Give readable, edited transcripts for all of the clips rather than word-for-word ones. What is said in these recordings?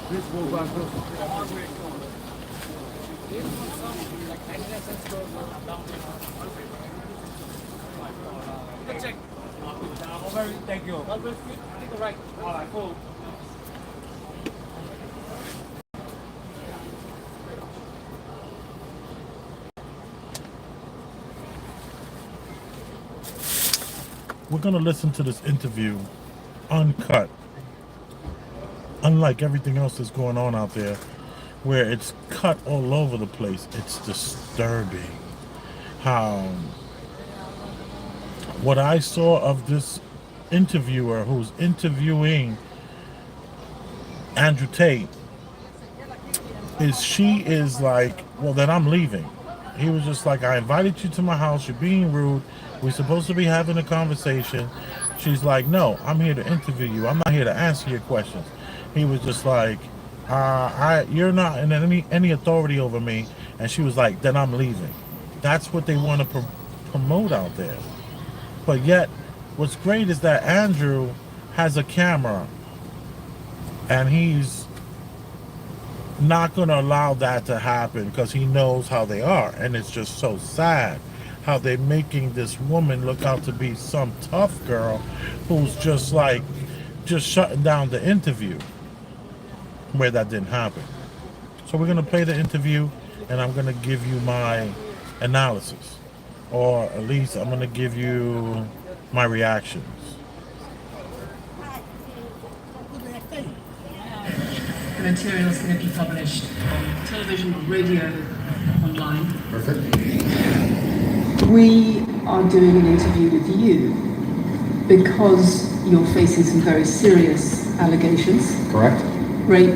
Please move on close. Check. Thank you. Take the right. All right, cool. We're going to listen to this interview uncut, unlike everything else that's going on out there, where it's cut all over the place. It's disturbing how what I saw of this interviewer who's interviewing Andrew Tate is she is like, well, then I'm leaving. He was just like, I invited you to my house. You're being rude. We're supposed to be having a conversation. She's like, no, I'm here to interview you. I'm not here to answer your questions. He was just like, you're not in any authority over me. And she was like, then I'm leaving. That's what they want to promote out there. But yet, what's great is that Andrew has a camera, and he's not going to allow that to happen because he knows how they are. And it's just so sad how they're making this woman look out to be some tough girl who's just shutting down the interview where that didn't happen. So we're going to play the interview, and I'm going to give you my analysis, or at least I'm going to give you my reactions. The material is going to be published on television, radio, online. Perfect. We are doing an interview with you because you're facing some very serious allegations. Correct. Rape,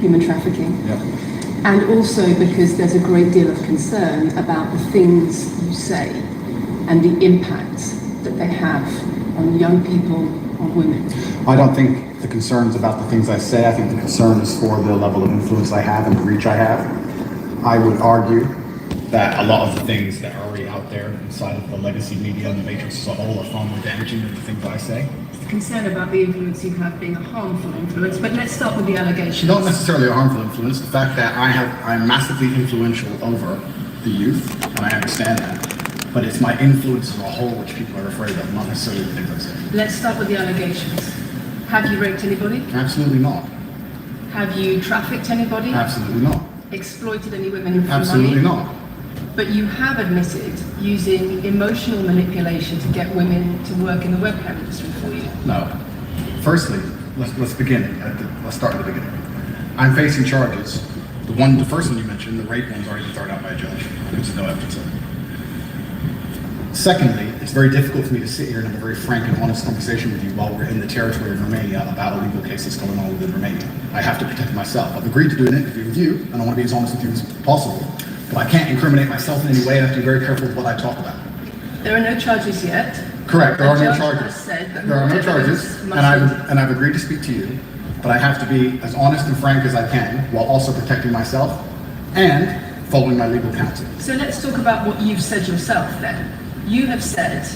human trafficking. Yep. And also because there's a great deal of concern about the things you say and the impact that they have on young people, on women. I don't think the concern is about the things I say. I think the concern is for the level of influence I have and the reach I have. I would argue that a lot of the things that are already out there inside of the legacy media and the matrix as a whole are far more damaging than the things I say. Concern about the influence you have being a harmful influence, but let's start with the allegations. Not necessarily a harmful influence. The fact that I'm massively influential over the youth, and I understand that. But it's my influence as a whole which people are afraid of, not necessarily the things I say. Let's start with the allegations. Have you raped anybody? Absolutely not. Have you trafficked anybody? Absolutely not. Exploited any women for Absolutely money? not. But you have admitted using emotional manipulation to get women to work in the webcam industry for you. No. Firstly, let's begin. Let's start at the beginning. I'm facing charges. The first one you mentioned, the rape one's already been thrown out by a judge. There's no evidence of it. Secondly, it's very difficult for me to sit here and have a very frank and honest conversation with you while we're in the territory of Romania about a legal case that's going on within Romania. I have to protect myself. I've agreed to do an interview with you, and I want to be as honest with you as possible. But I can't incriminate myself in any way. I have to be very careful with what I talk about. There are no charges yet. Correct, there are no The judge charges. has said that There are no charges, evidence and I've agreed to speak to you, but I have to be as honest and frank as I can while also protecting myself and following my legal counsel. So let's talk about what you've said yourself then. You have said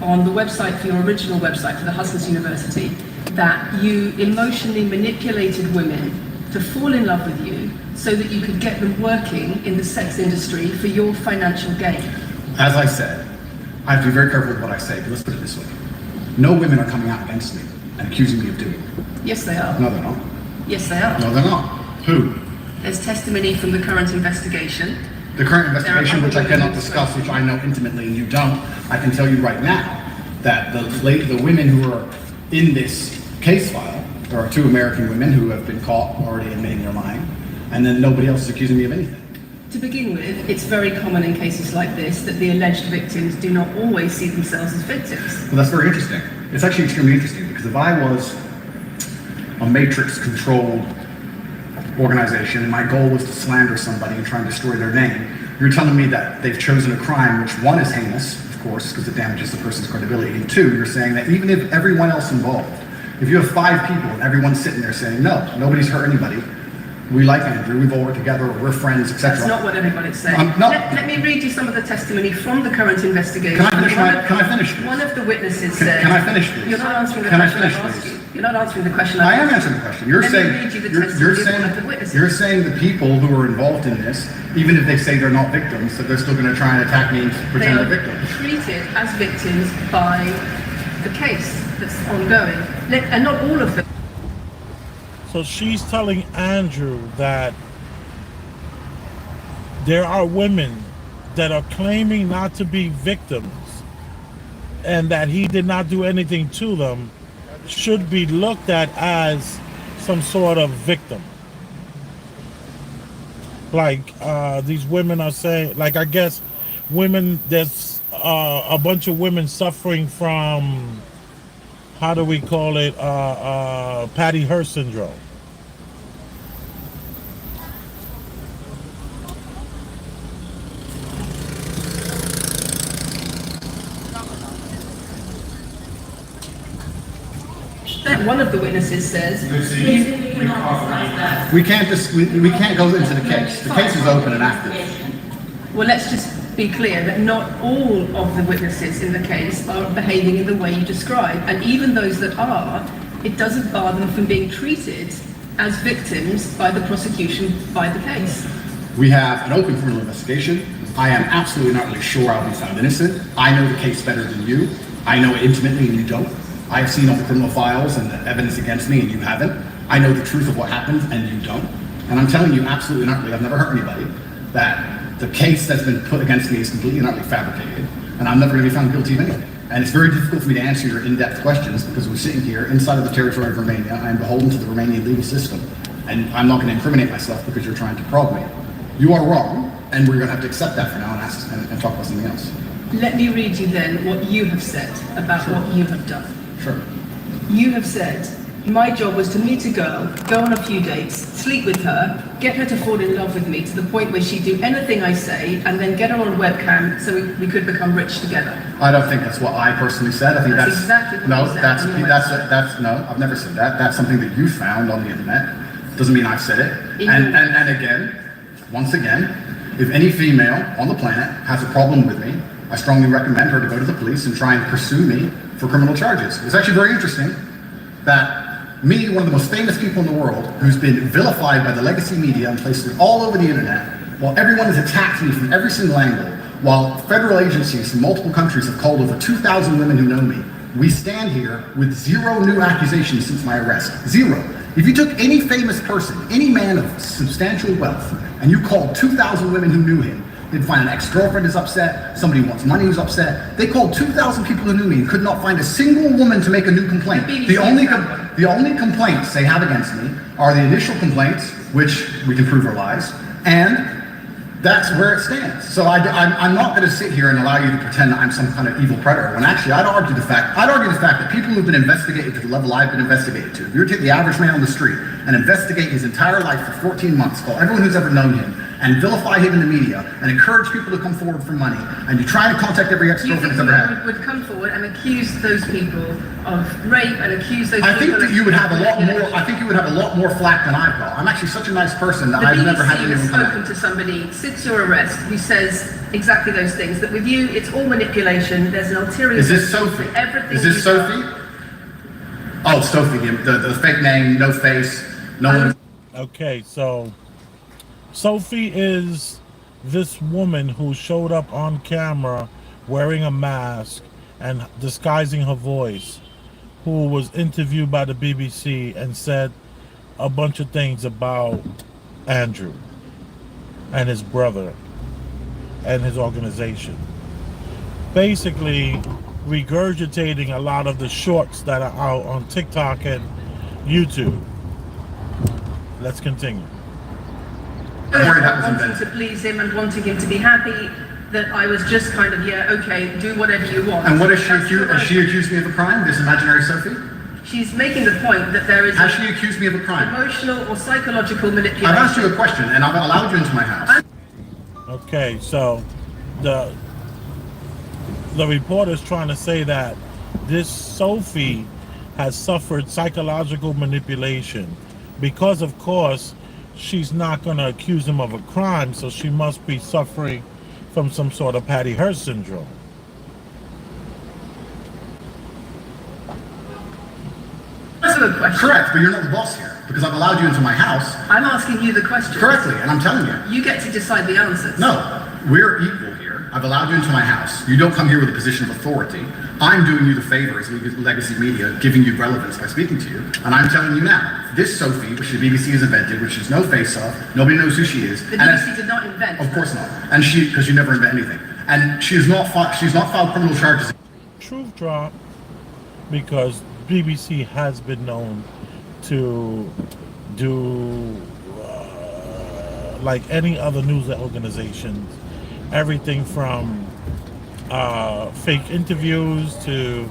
on the website, for your original website for the Hustlers University, that you emotionally manipulated women to fall in love with you so that you could get them working in the sex industry for your financial gain. As I said, I have to be very careful with what I say, but let's put it this way. No women are coming out against me and accusing me of doing it. Yes, they are. No, they're not. Yes, they are. No, they're not. Who? There's testimony from the current investigation. The current investigation, which I women cannot discuss, which I know intimately and you don't, I can tell you right now that the women who are in this case file, there are 2 American women who have been caught already admitting they're lying, and then nobody else is accusing me of anything. To begin with, it's very common in cases like this that the alleged victims do not always see themselves as victims. Well, that's very interesting. It's actually extremely interesting because if I was a matrix-controlled organization and my goal was to slander somebody and try and destroy their name, you're telling me that they've chosen a crime which, one, is heinous, of course, because it damages the person's credibility, and 2, you're saying that even if everyone else involved, if you have 5 people and everyone's sitting there saying, no, nobody's hurt anybody, We like Andrew. We've all worked together. We're friends, etc. That's not what everybody's saying. Let me read you some of the testimony from the current investigation. Can I finish this? One of the witnesses said... Can I finish this? You're not answering the question I asked you. You're not answering the question I asked you. I am answering the question. You're saying the people who are involved in this, even if they say they're not victims, that they're still going to try and attack me and pretend they're victims. Treated as victims by the case that's ongoing. And not all of them. So she's telling Andrew that there are women that are claiming not to be victims and that he did not do anything to them should be looked at as some sort of victim. Like these women are saying, like I guess women, there's a bunch of women suffering from, how do we call it, Patty Hearst syndrome. One of the witnesses says we can't go into the case. The case is open and active. Well, let's just be clear that not all of the witnesses in the case are behaving in the way you describe, and even those that are, it doesn't bar them from being treated as victims by the prosecution by the case. We have an open criminal investigation. I am absolutely not really sure I'll be found innocent. I know the case better than you. I know it intimately and you don't. I have seen all the criminal files and the evidence against me and you haven't. I know the truth of what happened and you don't. And I'm telling you absolutely not really, I've never hurt anybody, that the case that's been put against me is completely and utterly fabricated, and I'm never going to be found guilty of anything. And it's very difficult for me to answer your in-depth questions because we're sitting here inside of the territory of Romania. I am beholden to the Romanian legal system, and I'm not going to incriminate myself because you're trying to probe me. You are wrong, and we're going to have to accept that for now and talk about something else. Let me read you then what you have said about what you have done. Sure. You have said, my job was to meet a girl, go on a few dates, sleep with her, get her to fall in love with me to the point where she'd do anything I say, and then get her on webcam so we could become rich together. I don't think that's what I personally said. I think that's exactly what no, you said. That's no, I've never said that. That's something that you found on the internet. Doesn't mean I've said it. And again, once again, if any female on the planet has a problem with me, I strongly recommend her to go to the police and try and pursue me for criminal charges. It's actually very interesting that me, one of the most famous people in the world, who's been vilified by the legacy media and places all over the internet, while everyone has attacked me from every single angle, while federal agencies from multiple countries have called over 2,000 women who know me, we stand here with 0 new accusations since my arrest. 0. If you took any famous person, any man of substantial wealth, and you called 2,000 women who knew him, they'd find an ex-girlfriend is upset, somebody who wants money who's upset. They called 2,000 people who knew me and could not find a single woman to make a new complaint. The only complaints they have against me are the initial complaints, which we can prove are lies, and that's where it stands. So I'm not going to sit here and allow you to pretend that I'm some kind of evil predator, when actually I'd argue the fact that people who've been investigated to the level I've been investigated to, if you were to take the average man on the street and investigate his entire life for 14 months, call everyone who's ever known him, and vilify him in the media, and encourage people to come forward for money, and you try to contact every ex-girlfriend that's ever had. Would come forward and accuse those people of rape and accuse those people. I think that you would have a lot more. I think you would have a lot more flack than I've got. I'm actually such a nice person that I've never had anyone come. The BBC has spoken to somebody since your arrest who says exactly those things. That with you, it's all manipulation. There's an ulterior. Is this Sophie? Everything. Is this Sophie? Oh, Sophie, the fake name, no face, no one. Okay, so Sophie is this woman who showed up on camera wearing a mask and disguising her voice, who was interviewed by the BBC and said a bunch of things about Andrew and his brother and his organization. Basically regurgitating a lot of the shorts that are out on TikTok and YouTube. Let's continue. Wanting to please him and wanting him to be happy, that I was just kind of, yeah, okay, do whatever you want. And what is she accused? Has she accused me of a crime, this imaginary Sophie? She's making the point that there is Has she accused me of a crime? Emotional or psychological manipulation. I've asked you a question and I've allowed you into my house. Okay, so the reporter's trying to say that this Sophie has suffered psychological manipulation because, of course, she's not going to accuse him of a crime, so she must be suffering from some sort of Patty Hearst syndrome. That's a good question. Correct, but you're not the boss here because I've allowed you into my house. I'm asking you the question. Correctly, and I'm telling you. You get to decide the answers. No, we're equal here. I've allowed you into my house. You don't come here with a position of authority. I'm doing you the favor as legacy media, giving you relevance by speaking to you. And I'm telling you now, this Sophie, which the BBC has invented, which there's no face of, nobody knows who she is. The BBC did not invent. Of course not. And because you never invent anything. And she's not filed criminal charges. Truth drop, because BBC has been known to do like any other news organization, everything from fake interviews to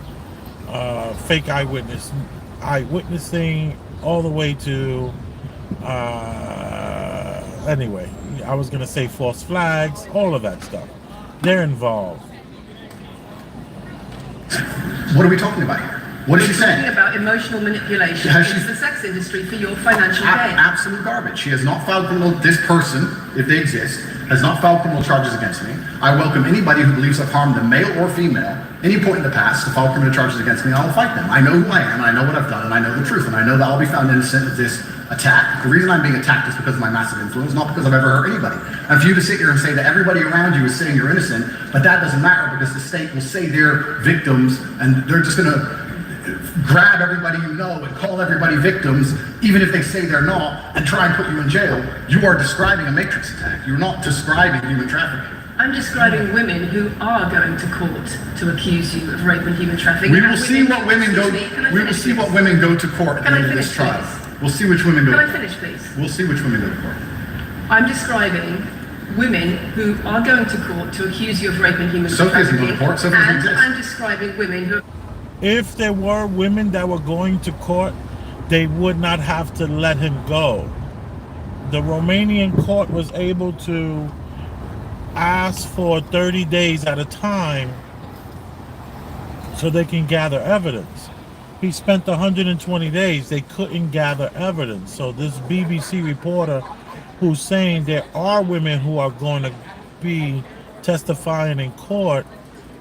fake eyewitnessing, all the way to anyway, I was gonna say false flags, all of that stuff. They're involved. What are we talking about here? What is she saying? Talking about emotional manipulation in the sex industry for your financial gain. Absolute garbage. She has not filed criminal. This person, if they exist, has not filed criminal charges against me. I welcome anybody who believes I've harmed them, male or female, any point in the past, to file criminal charges against me. And I'll fight them. I know who I am. I know what I've done, and I know the truth, and I know that I'll be found innocent of this attack. The reason I'm being attacked is because of my massive influence, not because I've ever hurt anybody. And for you to sit here and say that everybody around you is saying you're innocent, but that doesn't matter because the state will say they're victims, and they're just going to grab everybody you know and call everybody victims, even if they say they're not, and try and put you in jail. You are describing a matrix attack. You're not describing human trafficking. I'm describing women who are going to court to accuse you of rape and human trafficking. We will see what women go. We will see what women go to court at the end of this trial. We'll see which women go. Can I finish, please? We'll see which women go to court. I'm describing women who are going to court to accuse you of rape and human Sophie trafficking. doesn't go to court. Sophie doesn't And exist. I'm describing women who. If there were women that were going to court, they would not have to let him go. The Romanian court was able to ask for 30 days at a time so they can gather evidence. He spent 120 days. They couldn't gather evidence. So this BBC reporter who's saying there are women who are going to be testifying in court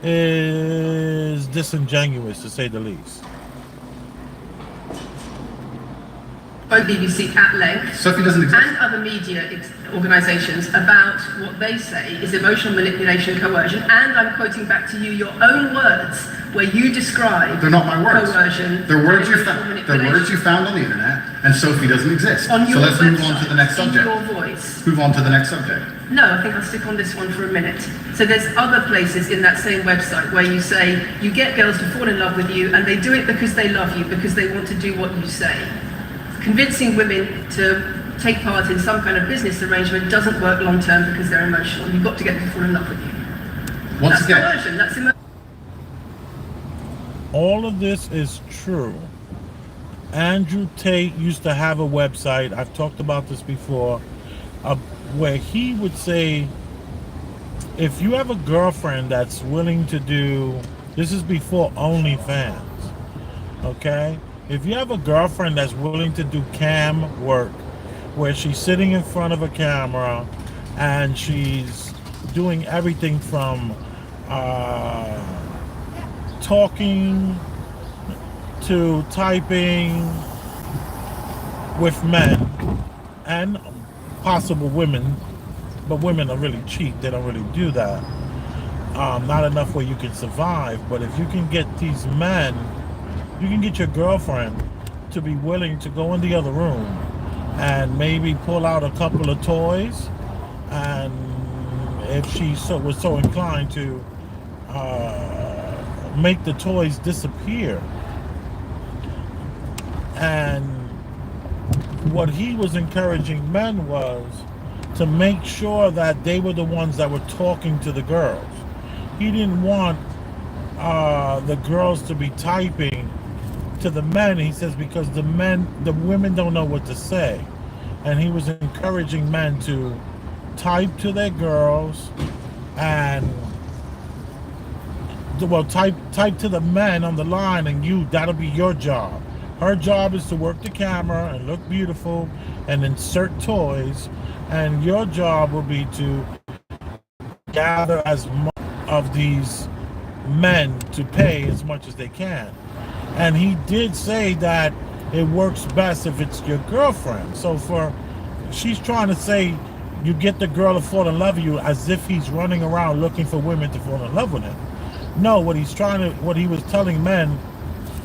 is disingenuous, to say the least. By BBC at length, Sophie doesn't exist. and other media organisations about what they say is emotional manipulation, coercion, and I'm quoting back to you your own words where you describe. They're not my words. Coercion. They're words you found. They're words you found on the internet, and Sophie doesn't exist. On your so let's website, move on to the next subject. in your voice. Move on to the next subject. No, I think I'll stick on this one for a minute. So there's other places in that same website where you say you get girls to fall in love with you and they do it because they love you, because they want to do what you say. Convincing women to take part in some kind of business arrangement doesn't work long term because they're emotional. You've got to get them to fall in love with you. Once again, coercion, that's emotion. All of this is true. Andrew Tate used to have a website, I've talked about this before, where he would say, if you have a girlfriend that's willing to do, this is before OnlyFans, okay? If you have a girlfriend that's willing to do cam work, where she's sitting in front of a camera and she's doing everything from talking to typing with men and possible women, but women are really cheap, they don't really do that. Not enough where you can survive, but if you can get these men, you can get your girlfriend to be willing to go in the other room and maybe pull out a couple of toys, and if she was so inclined to make the toys disappear. And what he was encouraging men was to make sure that they were the ones that were talking to the girls. He didn't want the girls to be typing to the men, he says, because the women don't know what to say. And he was encouraging men to type to their girls and type to the men on the line, and that'll be your job. Her job is to work the camera and look beautiful and insert toys, and your job will be to gather as much of these men to pay as much as they can. And he did say that it works best if it's your girlfriend. So she's trying to say you get the girl to fall in love with you as if he's running around looking for women to fall in love with him. No, what he was telling men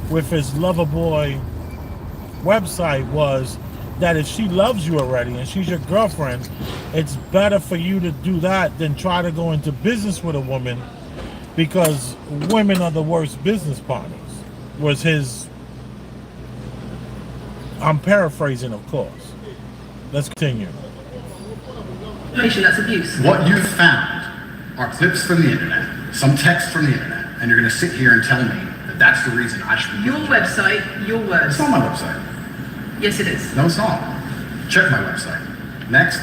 with his Loverboy website was that if she loves you already and she's your girlfriend, it's better for you to do that than try to go into business with a woman, because women are the worst business partners, was his, I'm paraphrasing, of course. Let's continue. That's abuse. What you found are clips from the internet, some text from the internet, and you're going to sit here and tell me that that's the reason I should be your website, your words. It's not my website. Yes, it is. No, it's not. Check my website. Next.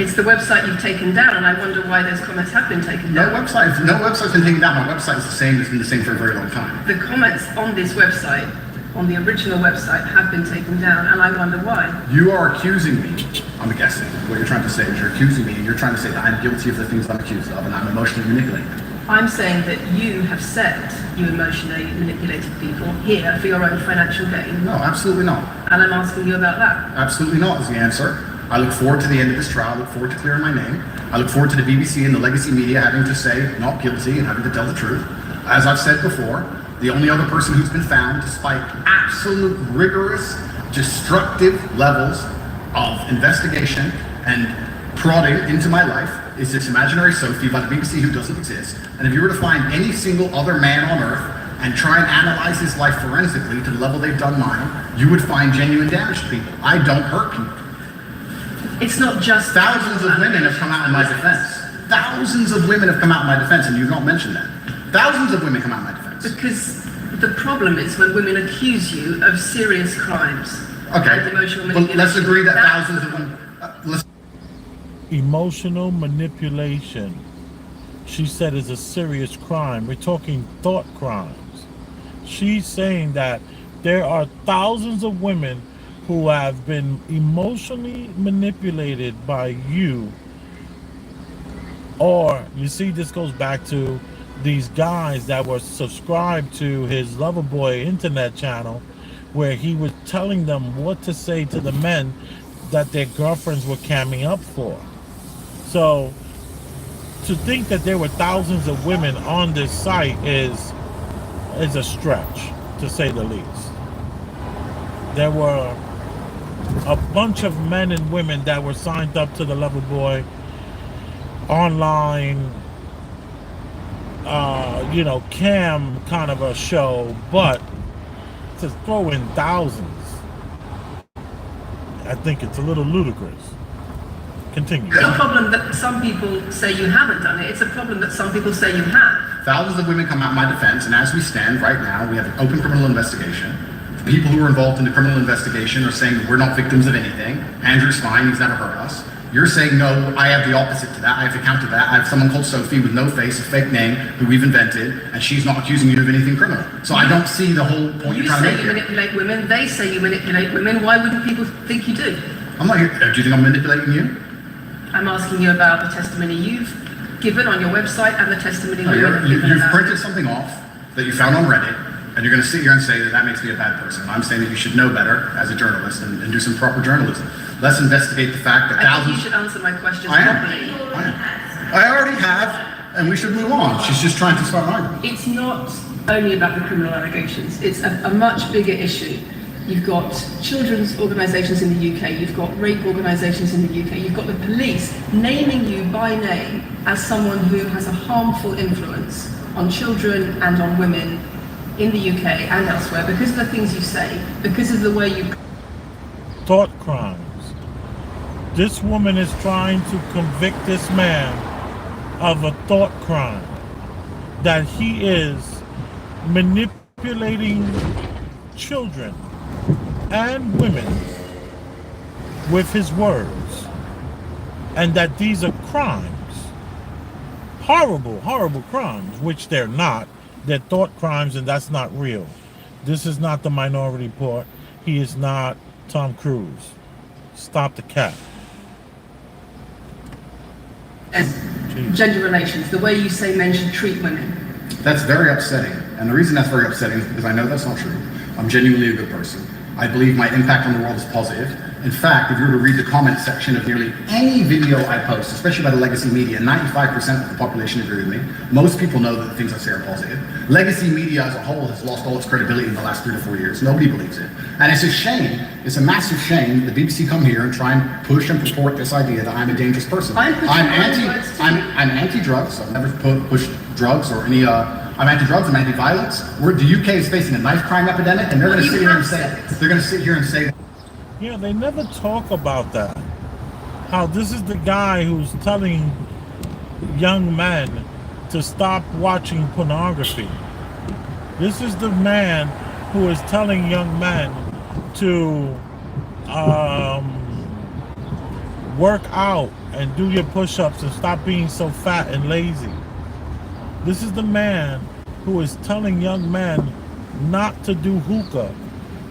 It's the website you've taken down, and I wonder why those comments have been taken down. No website's been taken down. My website is the same. It's been the same for a very long time. The comments on this website, on the original website, have been taken down, and I wonder why. You are accusing me, I'm guessing, what you're trying to say is you're accusing me, and you're trying to say that I'm guilty of the things I'm accused of, and I'm emotionally manipulated. I'm saying that you have said you emotionally manipulated people here for your own financial gain. No, absolutely not. And I'm asking you about that. Absolutely not is the answer. I look forward to the end of this trial. I look forward to clearing my name. I look forward to the BBC and the legacy media having to say not guilty and having to tell the truth. As I've said before, the only other person who's been found, despite absolute rigorous, destructive levels of investigation and prodding into my life, is this imaginary Sophie by the BBC who doesn't exist. And if you were to find any single other man on earth and try and analyze his life forensically to the level they've done mine, you would find genuine damage to people. I don't hurt people. It's not just... Thousands of women have come out in my defense. Thousands of women have come out in my defense, and you've not mentioned that. Thousands of women come out in my defense. Because the problem is when women accuse you of serious crimes. Okay, and emotional but let's agree that That's thousands of women... Emotional manipulation, she said, is a serious crime. We're talking thought crimes. She's saying that there are thousands of women who have been emotionally manipulated by you. Or, you see, this goes back to these guys that were subscribed to his Loverboy internet channel, where he was telling them what to say to the men that their girlfriends were camming up for. So, to think that there were thousands of women on this site is a stretch, to say the least. There were a bunch of men and women that were signed up to the Loverboy online, cam kind of a show, but to throw in thousands, I think it's a little ludicrous. Continue. It's a problem that some people say you haven't done it. It's a problem that some people say you have. Thousands of women come out in my defense, and as we stand right now, we have an open criminal investigation. The people who are involved in the criminal investigation are saying we're not victims of anything. Andrew's fine, he's never hurt us. You're saying, no, I have the opposite to that. I have to counter that. I have someone called Sophie with no face, a fake name, who we've invented, and she's not accusing you of anything criminal. So I don't see the whole point you're trying to make here. You say you manipulate women, they say you manipulate women. Why wouldn't people think you do? I'm not here. Do you think I'm manipulating you? I'm asking you about the testimony you've given on your website and the testimony you've printed something off that you found on Reddit, and you're going to sit here and say that makes me a bad person. I'm saying that you should know better as a journalist and do some proper journalism. Let's investigate the fact that I think you should answer my questions properly. I already have, and we should move on. She's just trying to start an argument. It's not only about the criminal allegations. It's a much bigger issue. You've got children's organisations in the UK, you've got rape organisations in the UK, you've got the police naming you by name as someone who has a harmful influence on children and on women in the UK and elsewhere because of the things you say, because of the way you... Thought crimes. This woman is trying to convict this man of a thought crime, that he is manipulating children and women with his words, and that these are crimes, horrible crimes, which they're not. They're thought crimes, and that's not real. This is not the Minority Report. He is not Tom Cruise. Stop the cap. Gender relations, the way you say men should treat women. That's very upsetting. And the reason that's very upsetting is because I know that's not true. I'm genuinely a good person. I believe my impact on the world is positive. In fact, if you were to read the comment section of nearly any video I post, especially by the legacy media, 95% of the population agree with me. Most people know that the things I say are positive. Legacy media as a whole has lost all its credibility in the last 3 to 4 years. Nobody believes it. And it's a shame, it's a massive shame that the BBC come here and try and push and purport this idea that I'm a dangerous person. I'm anti-drugs. I've never pushed drugs or any, I'm anti-drugs, I'm anti-violence. The UK is facing a knife crime epidemic, and they're going to sit here and say, yeah, they never talk about that. How this is the guy who's telling young men to stop watching pornography. This is the man who is telling young men to work out and do your push-ups and stop being so fat and lazy. This is the man who is telling young men not to do hookah,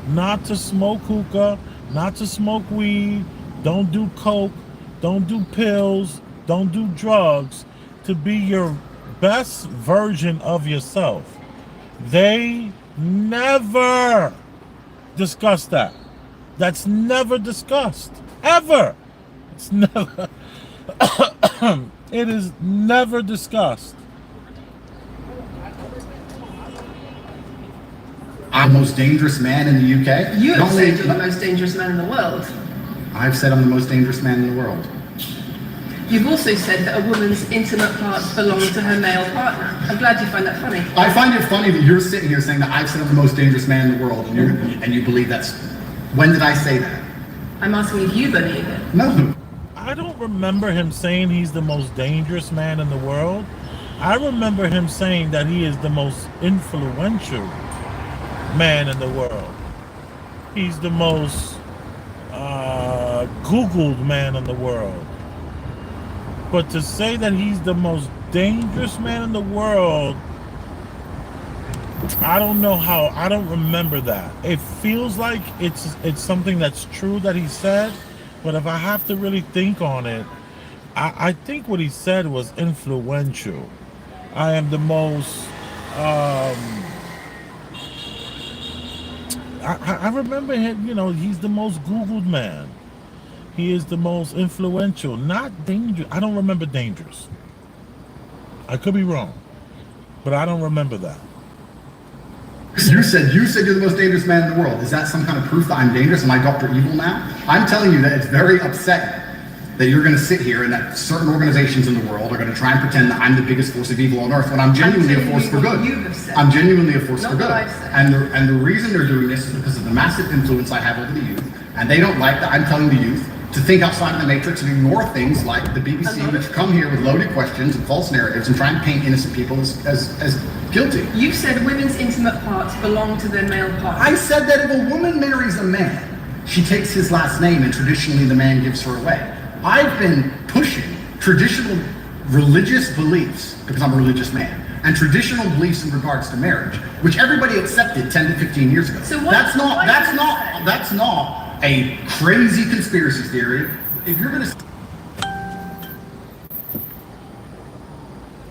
not to smoke hookah, not to smoke weed, don't do coke, don't do pills, don't do drugs, to be your best version of yourself. They never discuss that. That's never discussed. Ever. It's never. It is never discussed. I'm the most dangerous man in the UK. You have said you're the most dangerous man in the world. I've said I'm the most dangerous man in the world. You've also said that a woman's intimate parts belong to her male partner. I'm glad you find that funny. I find it funny that you're sitting here saying that I've said I'm the most dangerous man in the world, and you believe that's... When did I say that? I'm asking if you believe it. No. I don't remember him saying he's the most dangerous man in the world. I remember him saying that he is the most influential man in the world. He's the most Googled man in the world. But to say that he's the most dangerous man in the world, I don't know how. I don't remember that. It feels like it's something that's true that he said, but if I have to really think on it, I think what he said was influential. I am the most I remember him, he's the most Googled man. He is the most influential, not dangerous. I don't remember dangerous. I could be wrong, but I don't remember that. You said you're the most dangerous man in the world. Is that some kind of proof that I'm dangerous? Am I Dr. Evil now? I'm telling you that it's very upsetting that you're going to sit here and that certain organizations in the world are going to try and pretend that I'm the biggest force of evil on earth when I'm genuinely a force for good. I'm genuinely a force for good. And the reason they're doing this is because of the massive influence I have over the youth. And they don't like that I'm telling the youth to think outside of the matrix and ignore things like the BBC, which come here with loaded questions and false narratives and try and paint innocent people as guilty. You said women's intimate parts belong to their male partner. I said that if a woman marries a man, she takes his last name and traditionally the man gives her away. I've been pushing traditional religious beliefs because I'm a religious man, and traditional beliefs in regards to marriage, which everybody accepted 10 to 15 years ago. So that's not a crazy conspiracy theory. If you're going to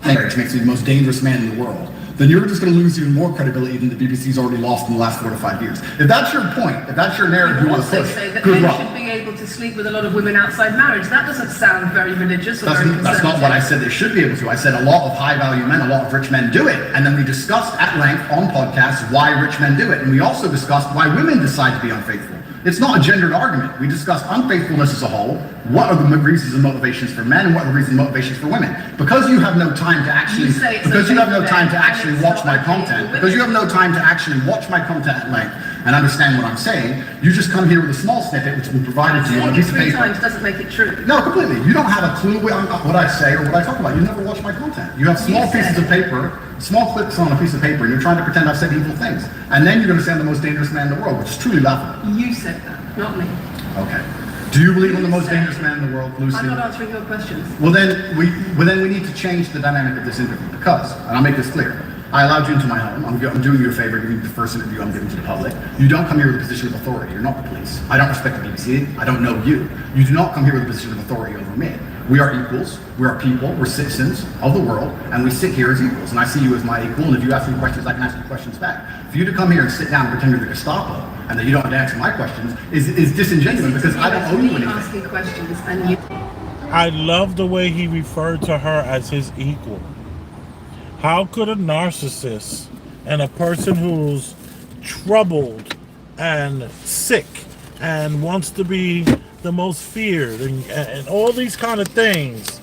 marriage makes me the most dangerous man in the world, then you're just going to lose even more credibility than the BBC's already lost in the last 4 to 5 years. If that's your point, if that's your narrative you want to push, say that men should be able to sleep with a lot of women outside marriage. That doesn't sound very religious or very conservative. That's not what I said they should be able to. I said a lot of high-value men, a lot of rich men do it. And then we discussed at length on podcasts why rich men do it. And we also discussed why women decide to be unfaithful. It's not a gendered argument. We discussed unfaithfulness as a whole. What are the reasons and motivations for men, and what are the reasons and motivations for women? Because you have no time to actually, watch my content. Because you have no time to actually watch my content at length and understand what I'm saying. You just come here with a small snippet, which will be provided to you on a piece of paper. Times doesn't make it true. No, completely. You don't have a clue what I say or what I talk about. You never watch my content. You have small pieces of paper, small clips on a piece of paper, and you're trying to pretend I've said evil things. And then you're going to say I'm the most dangerous man in the world, which is truly laughable. You said that, not me. Okay. Do you believe I'm the most dangerous man in the world, Lucy? I'm not answering your questions. Well then we need to change the dynamic of this interview because, and I'll make this clear, I allowed you into my home. I'm doing you a favor, giving you the first interview I'm giving to the public. You don't come here with a position of authority. You're not the police. I don't respect the BBC. I don't know you. You do not come here with a position of authority over me. We are equals. We are people. We're citizens of the world, and we sit here as equals. And I see you as my equal. And if you ask me questions, I can ask you questions back. For you to come here and sit down and pretend you're the Gestapo and that you don't have to answer my questions is disingenuous because I don't owe you anything. Asking questions and you. I love the way he referred to her as his equal. How could a narcissist and a person who's troubled and sick and wants to be the most feared and all these kind of things,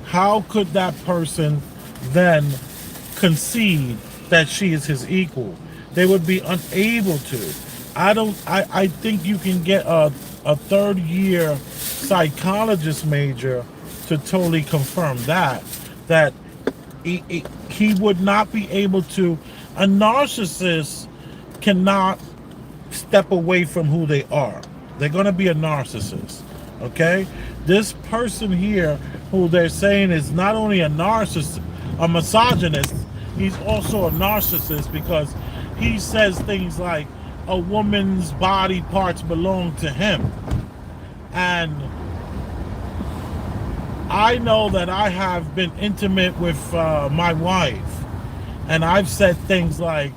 how could that person then concede that she is his equal? They would be unable to. I think you can get a third year psychologist major to totally confirm that he would not be able to. A narcissist cannot step away from who they are. They're going to be a narcissist. Okay, this person here who they're saying is not only a narcissist, a misogynist, he's also a narcissist because he says things like a woman's body parts belong to him. And I know that I have been intimate with my wife, and I've said things like,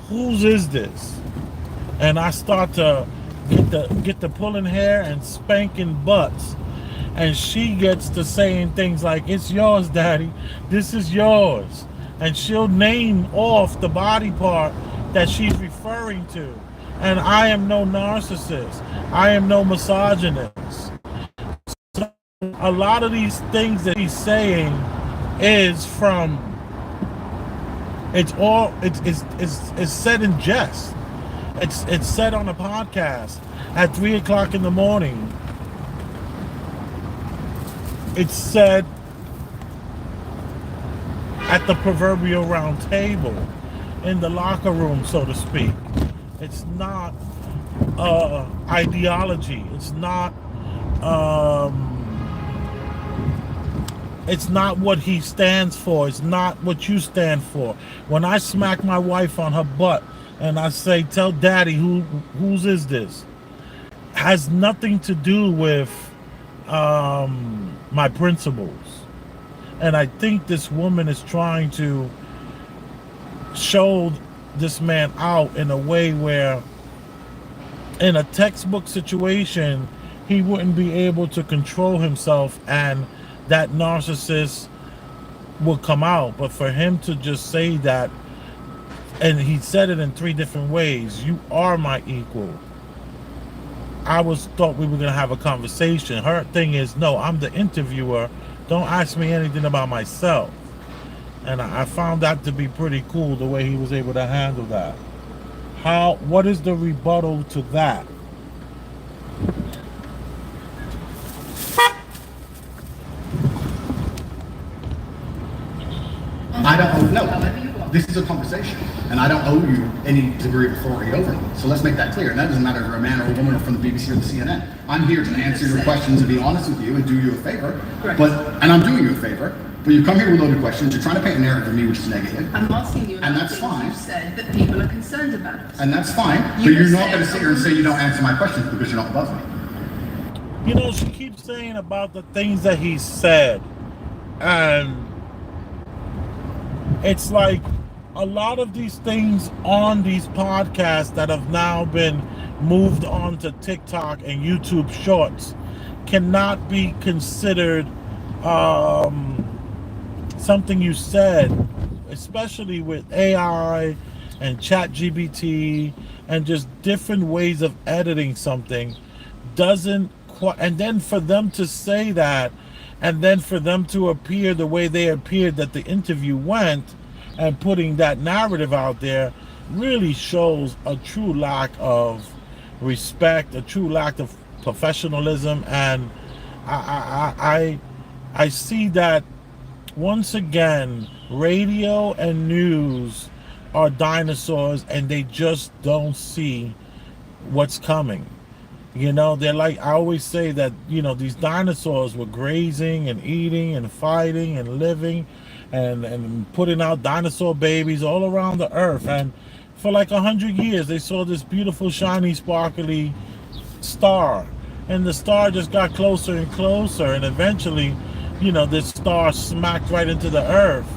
whose is this? And I start to get the pulling hair and spanking butts, and she gets to saying things like, it's yours, daddy, this is yours. And she'll name off the body part that she's referring to. And I am no narcissist. I am no misogynist. So a lot of these things that he's saying is from, it's said in jest. It's said on a podcast at 3 o'clock in the morning. It's said at the proverbial round table, in the locker room, so to speak. It's not ideology. It's not what he stands for. It's not what you stand for. When I smack my wife on her butt and I say, tell daddy whose is this, has nothing to do with my principles. And I think this woman is trying to show this man out in a way where in a textbook situation he wouldn't be able to control himself and that narcissist will come out. But for him to just say that, and he said it in 3 different ways, you are my equal. I thought we were going to have a conversation. Her thing is, no, I'm the interviewer, don't ask me anything about myself. And I found that to be pretty cool, the way he was able to handle that. What is the rebuttal to that? I don't owe, no, this is a conversation, and I don't owe you any degree of authority over me. So let's make that clear. And that doesn't matter if you're a man or a woman or from the BBC or the CNN. I'm here to answer your questions and be honest with you and do you a favor. And I'm doing you a favor. But you come here with loaded questions, you're trying to paint a narrative of me which is negative. I'm asking you, and that's fine. You said that people are concerned about us. And that's fine, but you're not going to sit here and say you don't answer my questions because you're not above me. You know, she keeps saying about the things that he said, and it's like a lot of these things on these podcasts that have now been moved on to TikTok and YouTube Shorts cannot be considered something you said, especially with AI and ChatGPT and just different ways of editing something, doesn't quite. And then for them to say that, and then for them to appear the way they appeared that the interview went, and putting that narrative out there, really shows a true lack of respect, a true lack of professionalism. And I see that once again, radio and news are dinosaurs and they just don't see what's coming. You know, they're like, I always say that, you know, these dinosaurs were grazing and eating and fighting and living, and putting out dinosaur babies all around the earth. And for like 100 years, they saw this beautiful, shiny, sparkly star. And the star just got closer and closer. And eventually, this star smacked right into the earth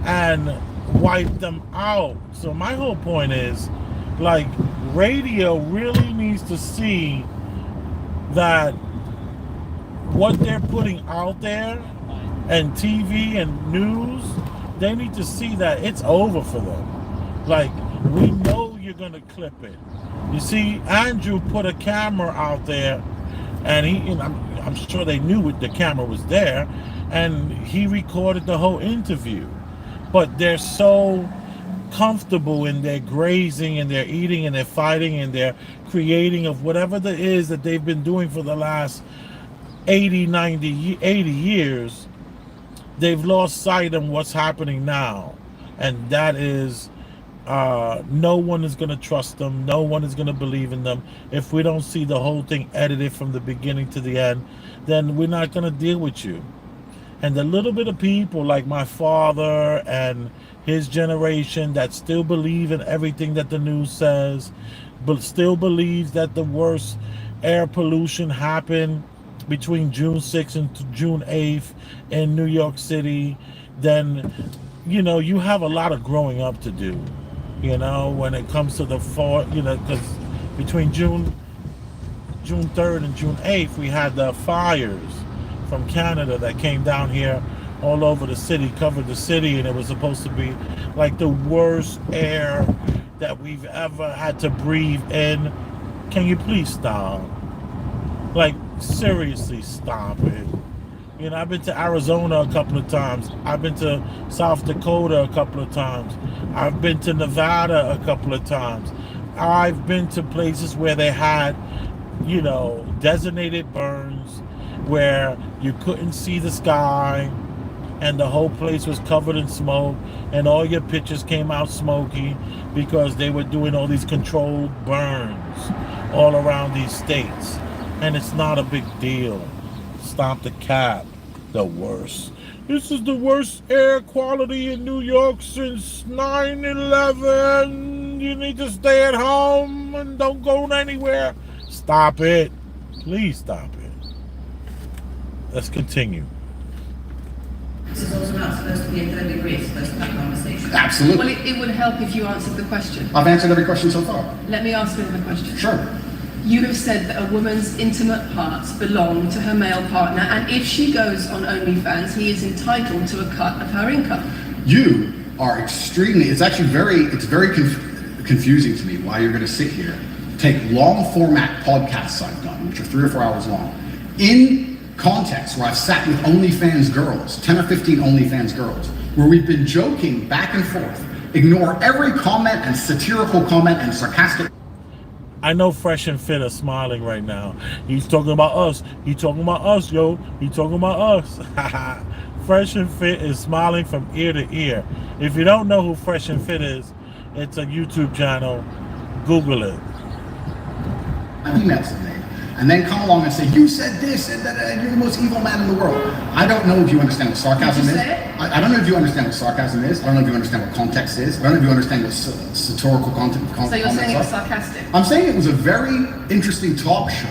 and wiped them out. So my whole point is, like, radio really needs to see that what they're putting out there, and TV and news, they need to see that it's over for them. Like, we know you're gonna clip it. You see, Andrew put a camera out there, and I'm sure they knew the camera was there, and he recorded the whole interview. But they're so comfortable in their grazing and their eating and their fighting and their creating of whatever it is that they've been doing for the last 80 years. They've lost sight of what's happening now, and that is no one is going to trust them. No one is going to believe in them. If we don't see the whole thing edited from the beginning to the end, then we're not going to deal with you. And the little bit of people like my father and his generation that still believe in everything that the news says, but still believes that the worst air pollution happened between June 6th and June 8th in New York City, then, you have a lot of growing up to do, when it comes to the fall, because between June 3rd and June 8th, we had the fires from Canada that came down here all over the city, covered the city, and it was supposed to be like the worst air that we've ever had to breathe in. Can you please stop? Like, seriously, stop it. I've been to Arizona a couple of times. I've been to South Dakota a couple of times. I've been to Nevada a couple of times. I've been to places where they had, designated burns, where you couldn't see the sky, and the whole place was covered in smoke, and all your pictures came out smoky because they were doing all these controlled burns all around these states. And it's not a big deal. Stop the cap. The worst. This is the worst air quality in New York since 9/11. You need to stay at home and don't go anywhere. Stop it. Please stop it. Let's continue. This is also not supposed to be a third degree, it's supposed to be a conversation. Absolutely. Well, it would help if you answered the question. I've answered every question so far. Let me ask another question. Sure. You have said that a woman's intimate parts belong to her male partner, and if she goes on OnlyFans, he is entitled to a cut of her income. You are extremely, it's very confusing to me why you're going to sit here, take long format podcasts I've done, which are 3 or 4 hours long, in context where I've sat with OnlyFans girls, 10 or 15 OnlyFans girls, where we've been joking back and forth, ignore every comment and satirical comment and sarcastic. I know Fresh and Fit are smiling right now. He's talking about us. He's talking about us, yo. He's talking about us. Fresh and Fit is smiling from ear to ear. If you don't know who Fresh and Fit is, it's a YouTube channel. Google it. Emails to me, and then come along and say, you said this, and that, you're the most evil man in the world. I don't know if you understand what sarcasm is. I don't know if you understand what sarcasm is. I don't know if you understand what context is. I don't know if you understand what satirical content. So you're saying it was sarcastic? I'm saying it was a very interesting talk show.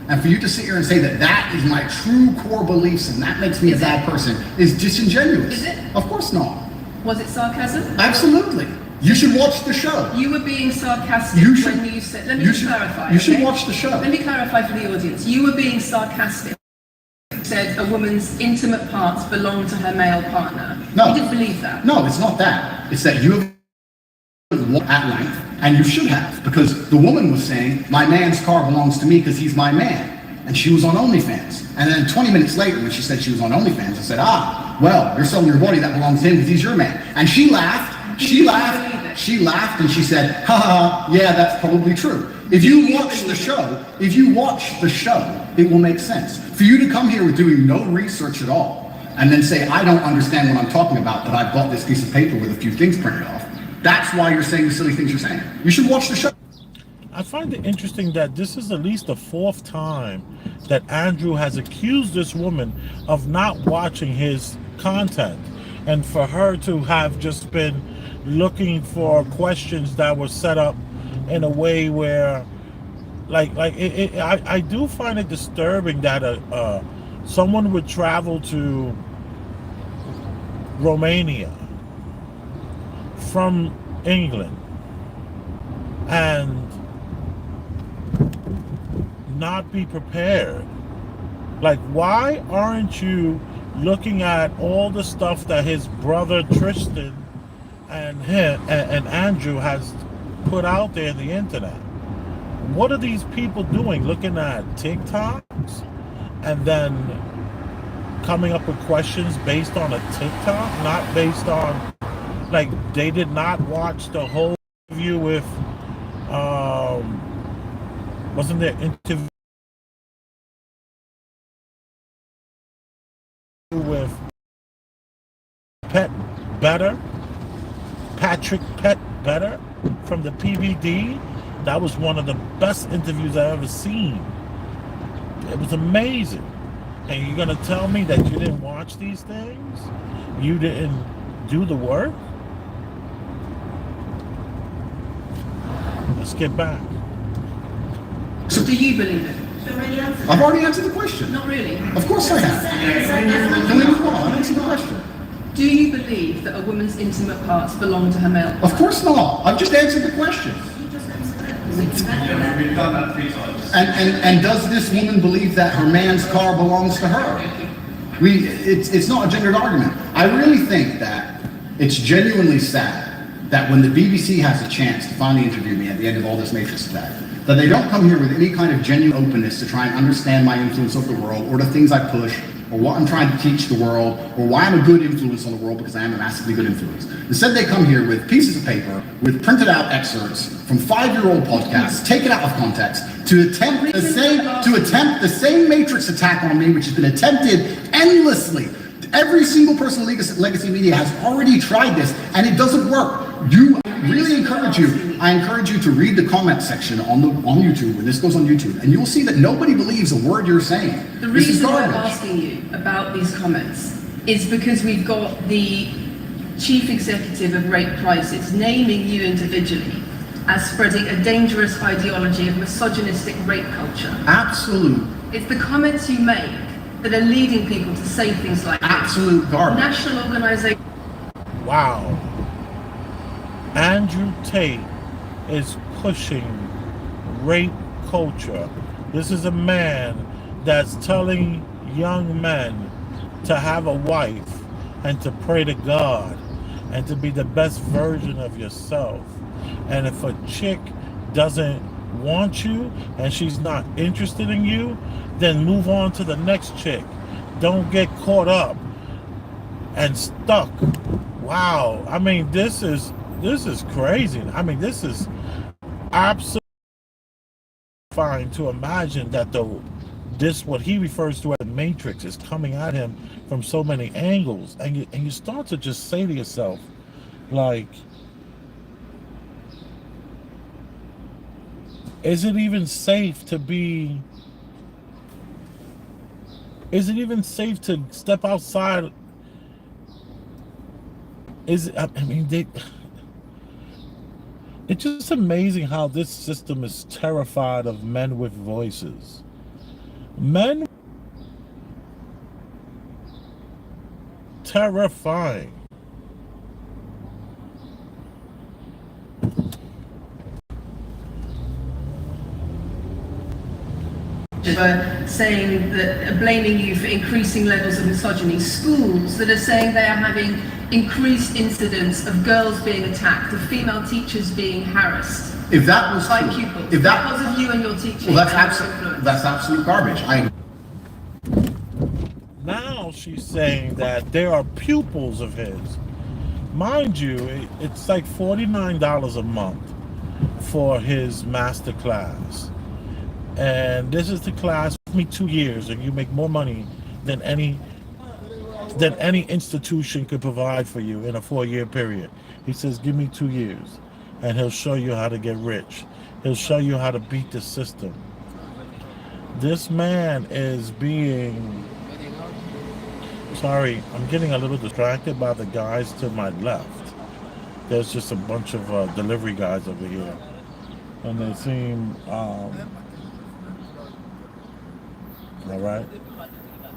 And for you to sit here and say that that is my true core beliefs and that makes me a bad person is disingenuous. Is it? Of course not. Was it sarcasm? Absolutely. You should watch the show. You were being sarcastic when you said, let me just clarify. You should watch the show. Let me clarify for the audience. You were being sarcastic. You said a woman's intimate parts belong to her male partner. No. You didn't believe that. No, it's not that. It's that you have at length, and you should have, because the woman was saying, my man's car belongs to me because he's my man. And she was on OnlyFans. And then 20 minutes later, when she said she was on OnlyFans, I said, well, you're selling your body that belongs to him because he's your man. And she laughed. She laughed and she said, ha, yeah, that's probably true. If you watch the show, it will make sense. For you to come here with doing no research at all, and then say, I don't understand what I'm talking about, but I've got this piece of paper with a few things printed off, that's why you're saying the silly things you're saying. You should watch the show. I find it interesting that this is at least the 4th time that Andrew has accused this woman of not watching his content. And for her to have just been looking for questions that were set up in a way where, I do find it disturbing that someone would travel to Romania from England and not be prepared. Like, why aren't you looking at all the stuff that his brother Tristan and Andrew has put out there in the internet? What are these people doing? Looking at TikToks and then coming up with questions based on a TikTok, not based on, like, they did not watch the whole interview with wasn't there interview with Patrick Pet Better from the PVD? That was one of the best interviews I've ever seen. It was amazing. And you're gonna tell me that you didn't watch these things? You didn't do the work? Let's get back. So do you believe it? I've already answered the question. Not really. Of course I have. Can we move on? Answer the question. Do you believe that a woman's intimate parts belong to her male? Of course not. I've just answered the question. We've done that 3 times. And does this woman believe that her man's car belongs to her? It's not a gendered argument. I really think that it's genuinely sad that when the BBC has a chance to finally interview me at the end of all this Matrix attack, that they don't come here with any kind of genuine openness to try and understand my influence over the world, or the things I push, or what I'm trying to teach the world, or why I'm a good influence on the world, because I am a massively good influence. Instead, they come here with pieces of paper, with printed out excerpts from 5-year-old podcasts, taken out of context, to attempt the same Matrix attack on me, which has been attempted endlessly. Every single person in Legacy Media has already tried this, and it doesn't work. I encourage you to read the comment section on YouTube, when this goes on YouTube, and you'll see that nobody believes a word you're saying. The reason we're asking you about these comments is because we've got the chief executive of Rape Crisis naming you individually as spreading a dangerous ideology of misogynistic rape culture. Absolute. It's the comments you make that are leading people to say things like absolute garbage. National organization. Wow. Andrew Tate is pushing rape culture. This is a man that's telling young men to have a wife and to pray to God and to be the best version of yourself. And if a chick doesn't want you and she's not interested in you, then move on to the next chick. Don't get caught up and stuck. Wow. I mean, this is crazy. I mean, this is absolutely fine to imagine that what he refers to as the Matrix is coming at him from so many angles, and you start to just say to yourself, like, is it even safe to step outside? It's just amazing how this system is terrified of men with voices. Men, terrifying. Saying that, blaming you for increasing levels of misogyny. Schools that are saying they are having increased incidents of girls being attacked, of female teachers being harassed. If that was by true, pupils, if that because of you and your teaching. Well, that's absolute garbage. Now she's saying that there are pupils of his. Mind you, it's like $49 a month for his master class. And this is the class with me 2 years, and you make more money than any institution could provide for you in a 4-year period. He says, give me 2 years, and he'll show you how to get rich. He'll show you how to beat the system. This man is being Sorry, I'm getting a little distracted by the guys to my left. There's just a bunch of delivery guys over here. And they seem, all right.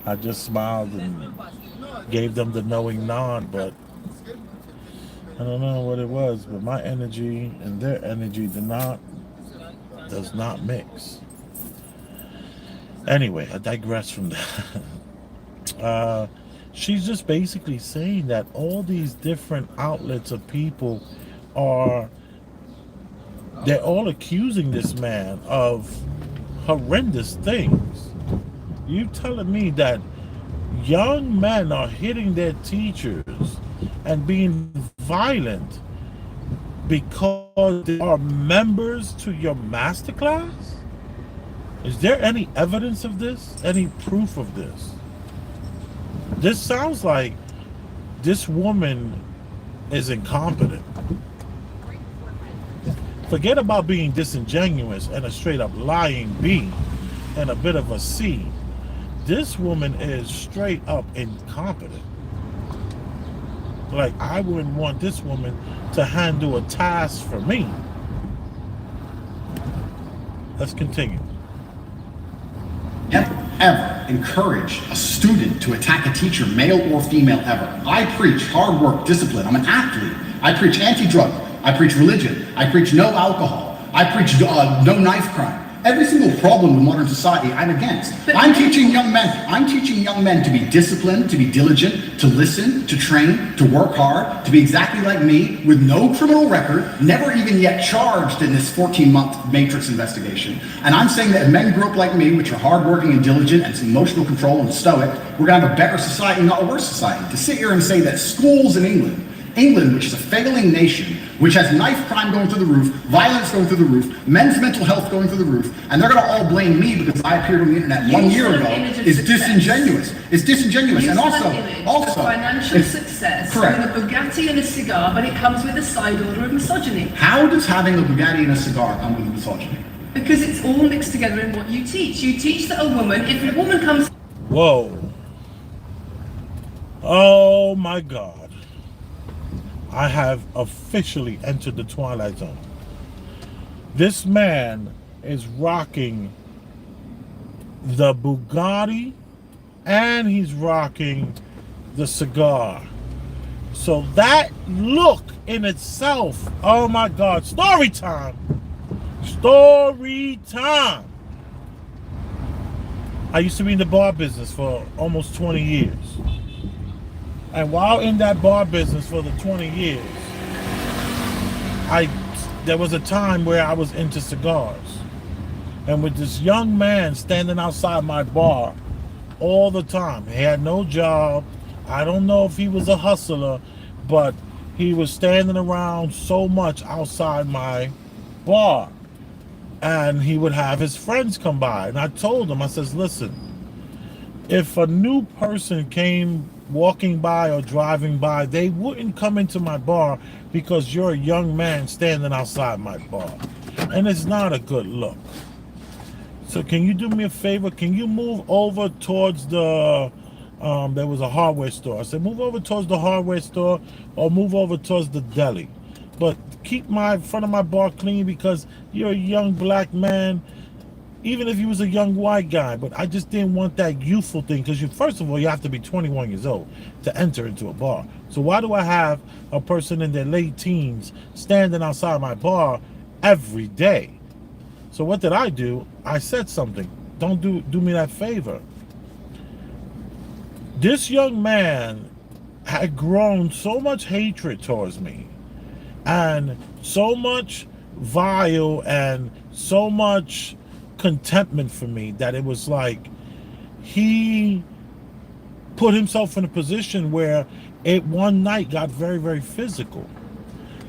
I just smiled and gave them the knowing nod, but I don't know what it was. But my energy and their energy does not mix. Anyway, I digress from that. She's just basically saying that all these different outlets of people they're all accusing this man of horrendous things. You telling me that young men are hitting their teachers and being violent because they are members to your masterclass? Is there any evidence of this? Any proof of this? This sounds like this woman is incompetent. Forget about being disingenuous and a straight up lying B and a bit of a C. This woman is straight up incompetent. Like, I wouldn't want this woman to handle a task for me. Let's continue. Ever encourage a student to attack a teacher, male or female, ever. I preach hard work, discipline. I'm an athlete. I preach anti-drug. I preach religion. I preach no alcohol. I preach no knife crime. Every single problem with modern society, I'm against. I'm teaching young men to be disciplined, to be diligent, to listen, to train, to work hard, to be exactly like me, with no criminal record, never even yet charged in this 14-month Matrix investigation. And I'm saying that if men grew up like me, which are hardworking and diligent and some emotional control and stoic, we're gonna have a better society, not a worse society. To sit here and say that schools in England, which is a failing nation, which has knife crime going through the roof, violence going through the roof, men's mental health going through the roof, and they're going to all blame me because I appeared on the internet 1 year ago, is disingenuous. It's disingenuous. And also, financial success, correct, with a Bugatti and a cigar, but it comes with a side order of misogyny. How does having a Bugatti and a cigar come with misogyny? Because it's all mixed together in what you teach. You teach that a woman, if a woman comes... Whoa. Oh my God. I have officially entered the Twilight Zone. This man is rocking the Bugatti and he's rocking the cigar. So that look in itself, oh my God, story time. Story time. I used to be in the bar business for almost 20 years. And while in that bar business for the 20 years, there was a time where I was into cigars. And with this young man standing outside my bar all the time. He had no job. I don't know if he was a hustler, but he was standing around so much outside my bar. And he would have his friends come by. And I told him, I says, listen, if a new person came walking by or driving by, they wouldn't come into my bar because you're a young man standing outside my bar. And it's not a good look. So can you do me a favor? Can you move over towards the, there was a hardware store. I said, move over towards the hardware store or move over towards the deli. But keep my front of my bar clean because you're a young black man. Even if he was a young white guy, but I just didn't want that youthful thing because first of all, you have to be 21 years old to enter into a bar. So why do I have a person in their late teens standing outside my bar every day? So what did I do? I said something. Don't do me that favor. This young man had grown so much hatred towards me and so much vile and so much contentment for me that it was like he put himself in a position where it one night got very, very physical.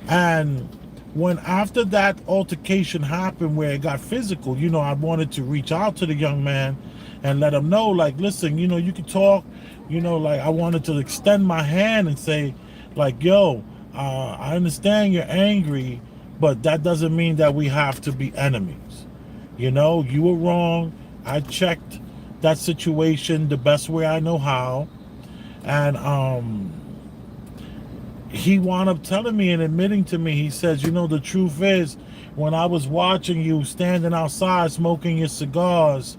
And when after that altercation happened where it got physical, you know, I wanted to reach out to the young man and let him know, like, listen, you know, you can talk, you know, like I wanted to extend my hand and say, like, yo, I understand you're angry, but that doesn't mean that we have to be enemies. You know, you were wrong. I checked that situation the best way I know how. And he wound up telling me and admitting to me, he says, you know, the truth is, when I was watching you standing outside smoking your cigars,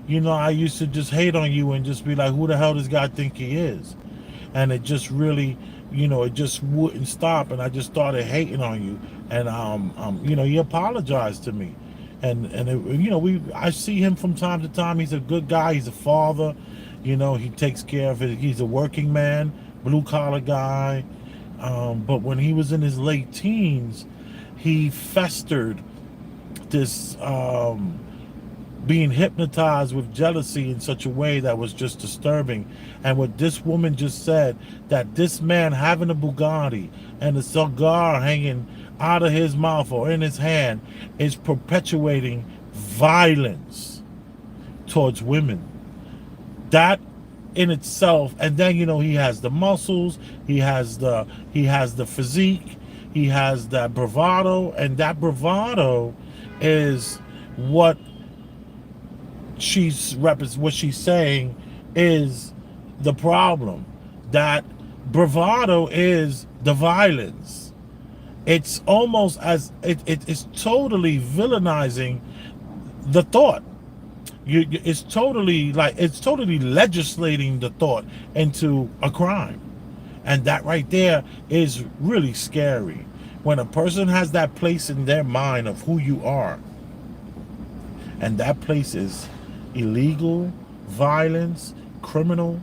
you know, I used to just hate on you and just be like, who the hell does God think he is? And it just really, you know, it just wouldn't stop, and I just started hating on you. And you know, he apologized to me, and you know, I see him from time to time. He's a good guy. He's a father. You know, he takes care of it. He's a working man, blue collar guy. But when he was in his late teens, he festered this being hypnotized with jealousy in such a way that was just disturbing. And what this woman just said, that this man having a Bugatti and a cigar hanging out of his mouth or in his hand is perpetuating violence towards women. That in itself, and then, you know, he has the muscles, he has the physique, he has that bravado, and that bravado is what she's saying is the problem. That bravado is the violence. It's almost as it's totally villainizing the thought. It's totally legislating the thought into a crime. And that right there is really scary. When a person has that place in their mind of who you are, and that place is illegal, violence, criminal,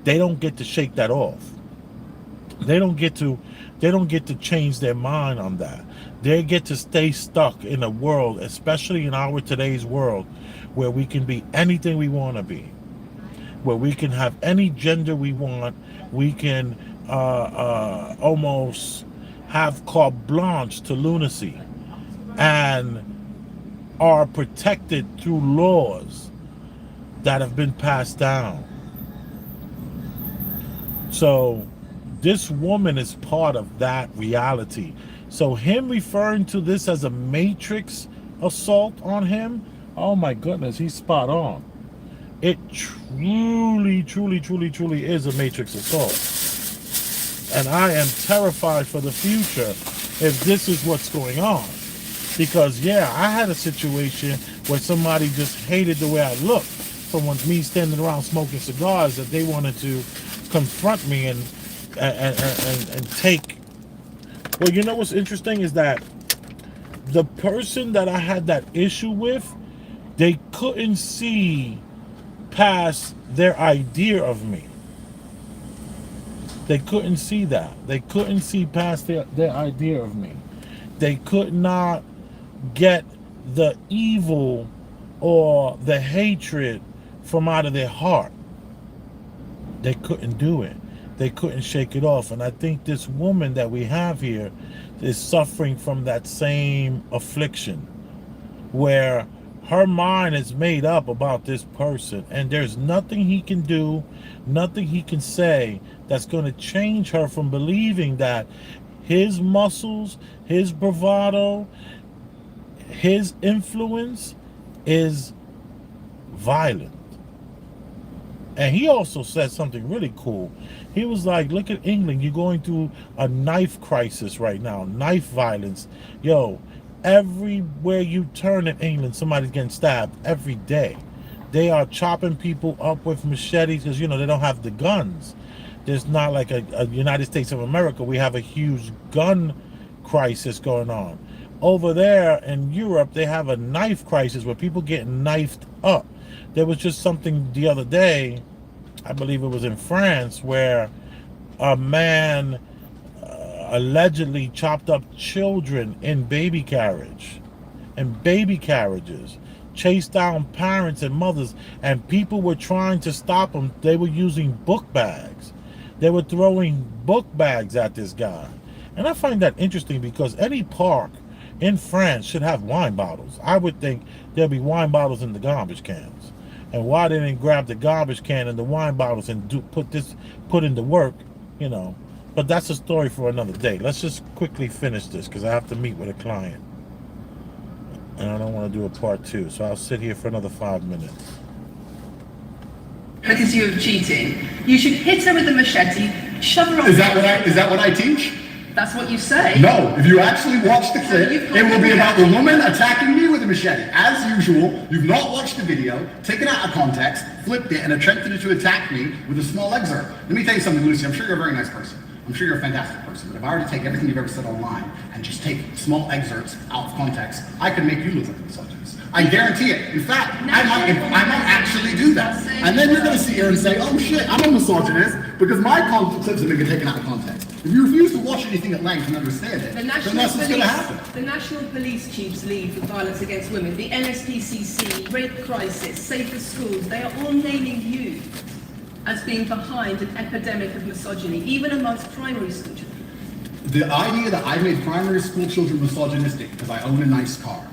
they don't get to shake that off. They don't get to change their mind on that. They get to stay stuck in a world, especially in our today's world, where we can be anything we want to be, where we can have any gender we want. We can almost have carte blanche to lunacy, and are protected through laws that have been passed down. So this woman is part of that reality. So him referring to this as a matrix assault on him, oh my goodness, he's spot on. It truly, truly, truly, truly is a matrix assault. And I am terrified for the future if this is what's going on. Because yeah, I had a situation where somebody just hated the way I looked from me standing around smoking cigars, that they wanted to confront me and take. Well, you know what's interesting is that the person that I had that issue with, they couldn't see past their idea of me. They couldn't see that. They couldn't see past their idea of me. They could not get the evil or the hatred from out of their heart. They couldn't do it. They couldn't shake it off. And I think this woman that we have here is suffering from that same affliction, where her mind is made up about this person, and there's nothing he can do, nothing he can say that's going to change her from believing that his muscles, his bravado, his influence is violent. And he also said something really cool. He was like, look at England, you're going through a knife crisis right now, knife violence. Yo, everywhere you turn in England, somebody's getting stabbed every day. They are chopping people up with machetes because, you know, they don't have the guns. There's not like a United States of America. We have a huge gun crisis going on. Over there in Europe, they have a knife crisis where people get knifed up. There was just something the other day, I believe it was in France, where a man allegedly chopped up children in baby carriages, chased down parents and mothers, and people were trying to stop them. They were using book bags. They were throwing book bags at this guy. And I find that interesting because any park in France should have wine bottles. I would think there'll be wine bottles in the garbage cans. And why they didn't grab the garbage can and the wine bottles and put into work, you know. But that's a story for another day. Let's just quickly finish this because I have to meet with a client. And I don't want to do a part 2. So I'll sit here for another 5 minutes. because you of cheating, you should hit her with a machete, shove her off. Is that what I teach? That's what you say. No, if you actually watch the clip, you've it will be about the got- woman attacking me with a machete. As usual, you've not watched the video, taken it out of context, flipped it, and attempted to attack me with a small excerpt. Let me tell you something, Lucy. I'm sure you're a very nice person. I'm sure you're a fantastic person. But if I were to take everything you've ever said online and just take small excerpts out of context, I could make you look like a misogynist. I guarantee it. In fact, I might actually do that. And then you're going to sit here and say, oh shit, I'm a misogynist because my clips have been taken out of context. If you refuse to watch anything at length and understand it, then that's what's going to happen. The National Police Chiefs League for Violence Against Women, the NSPCC, Rape Crisis, Safer Schools, they are all naming you as being behind an epidemic of misogyny, even amongst primary school children. The idea that I made primary school children misogynistic because I own a nice car.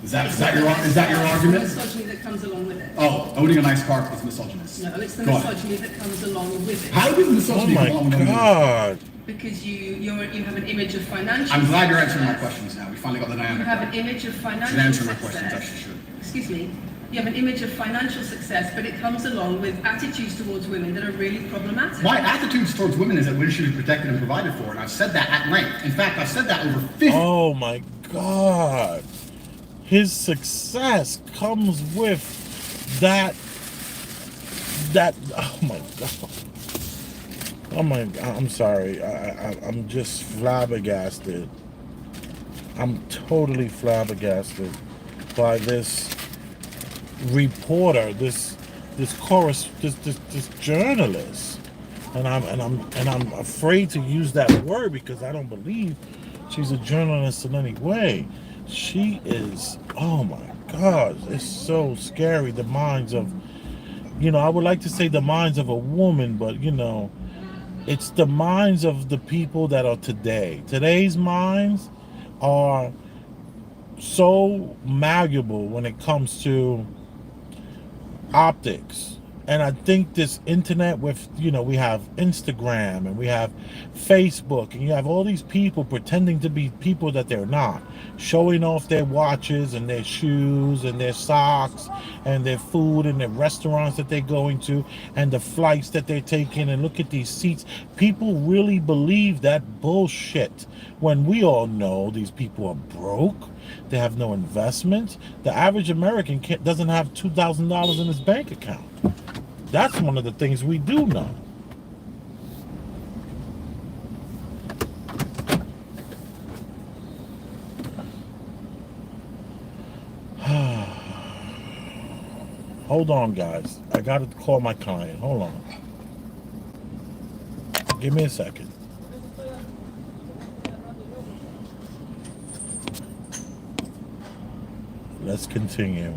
Is that your argument? It's the misogyny that comes along with it. Oh, owning a nice car is misogynist. No, it's the Go on. misogyny that comes along with it. How does Oh misogyny come along with my it? God. Because you have an image of financial I'm glad you're answering my success. questions now. We finally got the You dynamic. have right. an image of Should financial answer my questions, success. actually should. Excuse me. You have an image of financial success, but it comes along with attitudes towards women that are really problematic. My attitudes towards women is that women should be protected and provided for, and I've said that at length. In fact, I've said that over 50. Oh my God. His success comes with that, oh my God. Oh my God, I'm sorry. I'm just flabbergasted. I'm totally flabbergasted by this reporter, this journalist. And I'm afraid to use that word because I don't believe she's a journalist in any way. She is, oh my God, it's so scary. The minds of, I would like to say the minds of a woman, but it's the minds of the people that are today. Today's minds are so malleable when it comes to optics. And I think this internet with, we have Instagram and we have Facebook and you have all these people pretending to be people that they're not, showing off their watches and their shoes and their socks and their food and the restaurants that they're going to and the flights that they're taking, and look at these seats. People really believe that bullshit when we all know these people are broke. They have no investments. The average American doesn't have $2,000 in his bank account. That's one of the things we do know. Hold on, guys. I got to call my client. Hold on. Give me a second. Let's continue.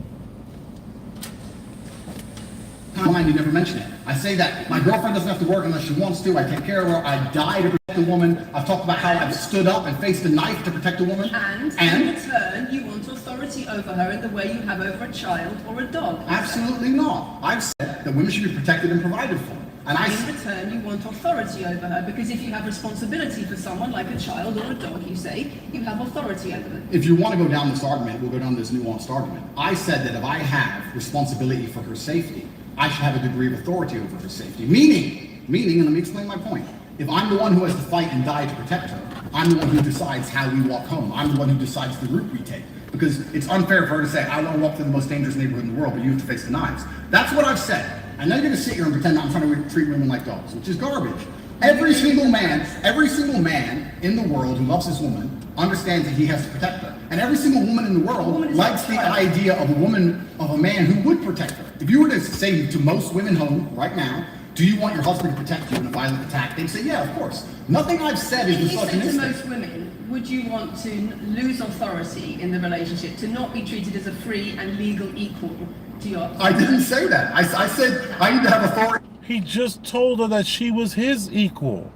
You never mention it. I say that my girlfriend doesn't have to work unless she wants to. I take care of her. I die to protect a woman. I've talked about how I've stood up and faced a knife to protect a woman. And in return, you want authority over her in the way you have over a child or a dog. Absolutely not. I've said that women should be protected and provided for. And in return, you want authority over her, because if you have responsibility for someone like a child or a dog, you say, you have authority over them. If you want to go down this argument, we'll go down this nuanced argument. I said that if I have responsibility for her safety, I should have a degree of authority over her safety. Meaning, and let me explain my point. If I'm the one who has to fight and die to protect her, I'm the one who decides how we walk home. I'm the one who decides the route we take. Because it's unfair for her to say, I want to walk through the most dangerous neighborhood in the world, but you have to face the knives. That's what I've said. And then you're going to sit here and pretend I'm trying to treat women like dogs, which is garbage. Every single man in the world who loves his woman understands that he has to protect her. And every single woman in the world likes the idea of a man who would protect her. If you were to say to most women home right now, do you want your husband to protect you in a violent attack? They'd say, yeah, of course. Nothing I've said is If you said misogynistic. to most women, would you want to lose authority in the relationship, to not be treated as a free and legal equal to your husband? I didn't say that. I said I need to have authority. He just told her that she was his equal.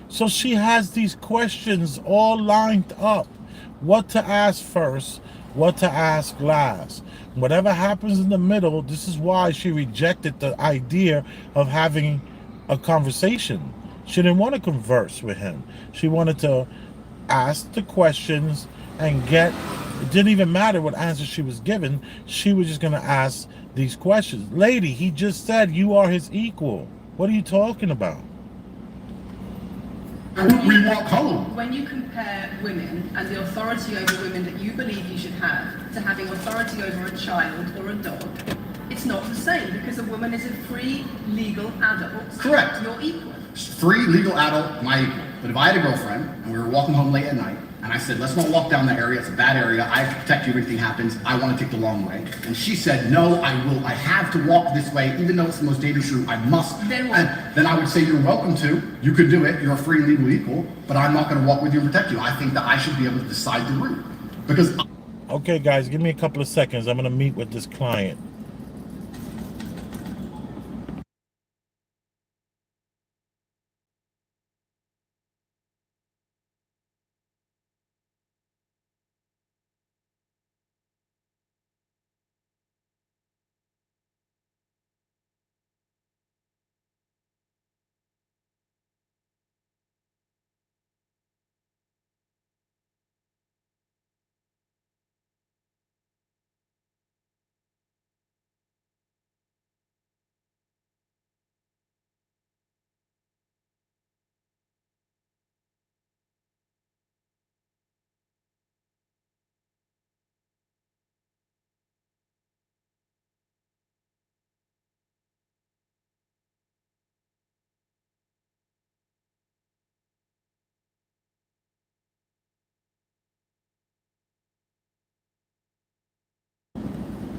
So she has these questions all lined up. What to ask first, what to ask last. Whatever happens in the middle, this is why she rejected the idea of having a conversation. She didn't want to converse with him. She wanted to ask the questions and get It didn't even matter what answer she was given. She was just going to ask these questions. Lady, he just said you are his equal. What are you talking about? We walk home. When you compare women and the authority over women that you believe you should have to having authority over a child or a dog, it's not the same because a woman is a free legal adult. Correct. You're equal. Free legal adult, my equal. But if I had a girlfriend and we were walking home late at night, and I said, let's not walk down that area, it's a bad area, I have to protect you if anything happens, I want to take the long way. And she said, no, I have to walk this way, even though it's the most dangerous route, I must. Then what? And then I would say, you're welcome to, you could do it, you're a free legal equal, but I'm not going to walk with you and protect you. I think that I should be able to decide the route. Because... Okay, guys, give me a couple of seconds. I'm going to meet with this client.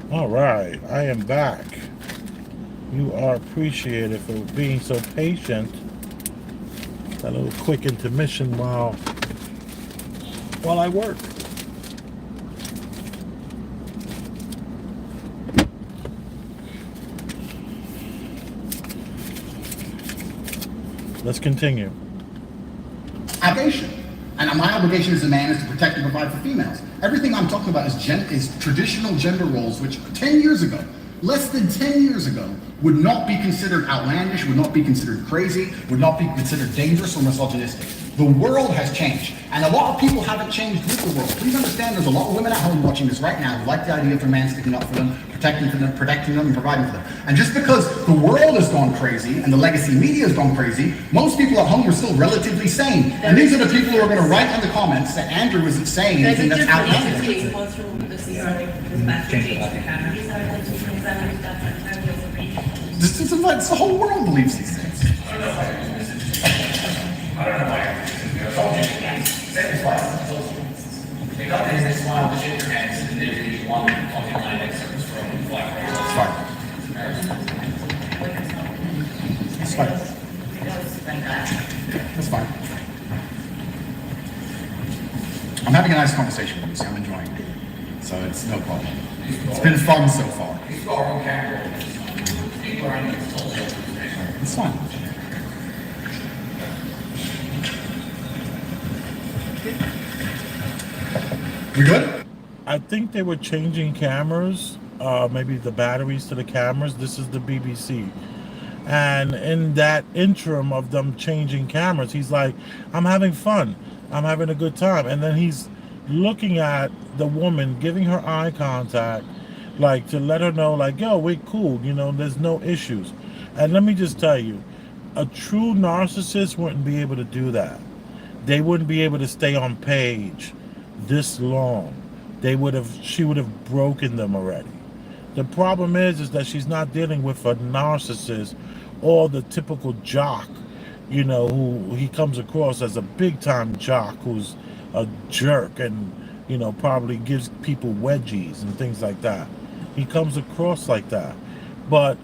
All right, I am back. You are appreciated for being so patient. Got a little quick intermission while I work. Let's continue. Obligation. And my obligation as a man is to protect and provide for females. Everything I'm talking about is traditional gender roles, which 10 years ago, less than 10 years ago, would not be considered outlandish, would not be considered crazy, would not be considered dangerous or misogynistic. The world has changed, and a lot of people haven't changed with the world. Please understand there's a lot of women at home watching this right now who like the idea of a man sticking up for them, protecting them, and providing for them. And just because the world has gone crazy and the legacy media has gone crazy, most people at home are still relatively sane. And these are the people who are going to write in the comments that Andrew isn't saying anything that's outlandish. It's the whole world believes these things. I don't know why. Second slide. The companies that smile to shake your hands and they really want on the line excerpts from Black That's fine. That's fine. I'm having a nice conversation with you, so I'm enjoying it. So it's no problem. It's been fun so far. It's fine. We good? I think they were changing cameras, maybe the batteries to the cameras. This is the BBC. And in that interim of them changing cameras, he's like, I'm having fun. I'm having a good time. And then he's looking at the woman, giving her eye contact, like to let her know, like, yo, we're cool. You know, there's no issues. And let me just tell you, a true narcissist wouldn't be able to do that. They wouldn't be able to stay on page this long. She would have broken them already. The problem is that she's not dealing with a narcissist or the typical jock, you know, who he comes across as a big time jock who's a jerk and, you know, probably gives people wedgies and things like that. He comes across like that. But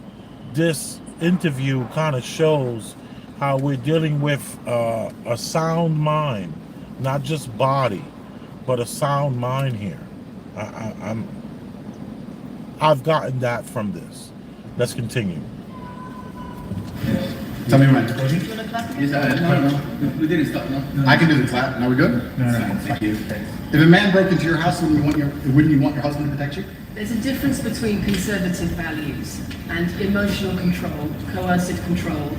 this interview kind of shows how we're dealing with a sound mind, not just body, but a sound mind here. I've gotten that from this. Let's continue. Tell me when. No, we didn't stop. No. I can do the clap. Now we're good? No. Thank you. If a man broke into your house, wouldn't you want your husband to protect you? There's a difference between conservative values and emotional control, coercive control.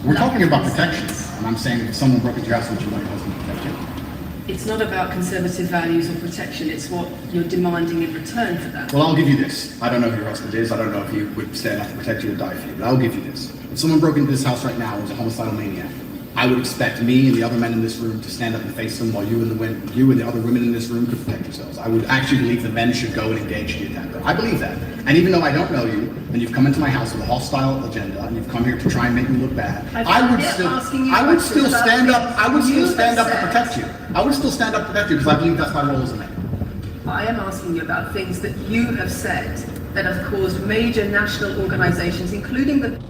We're talking about protection. And I'm saying if someone broke into your house, would you want your husband to protect you? it's not about conservative values or protection, it's what you're demanding in return for that. Well, I'll give you this. I don't know who your husband is. I don't know if he would stand up to protect you or die for you, but I'll give you this. If someone broke into this house right now and was a homicidal maniac, I would expect me and the other men in this room to stand up and face them while you and the other women in this room could protect yourselves. I would actually believe the men should go and engage the attacker. I believe that. And even though I don't know you, and you've come into my house with a hostile agenda, and you've come here to try and make me look bad, I would still stand up to protect you. I would still stand up to protect you because I believe that's my role as a man. I am asking you about things that you have said that have caused major national organizations, including the...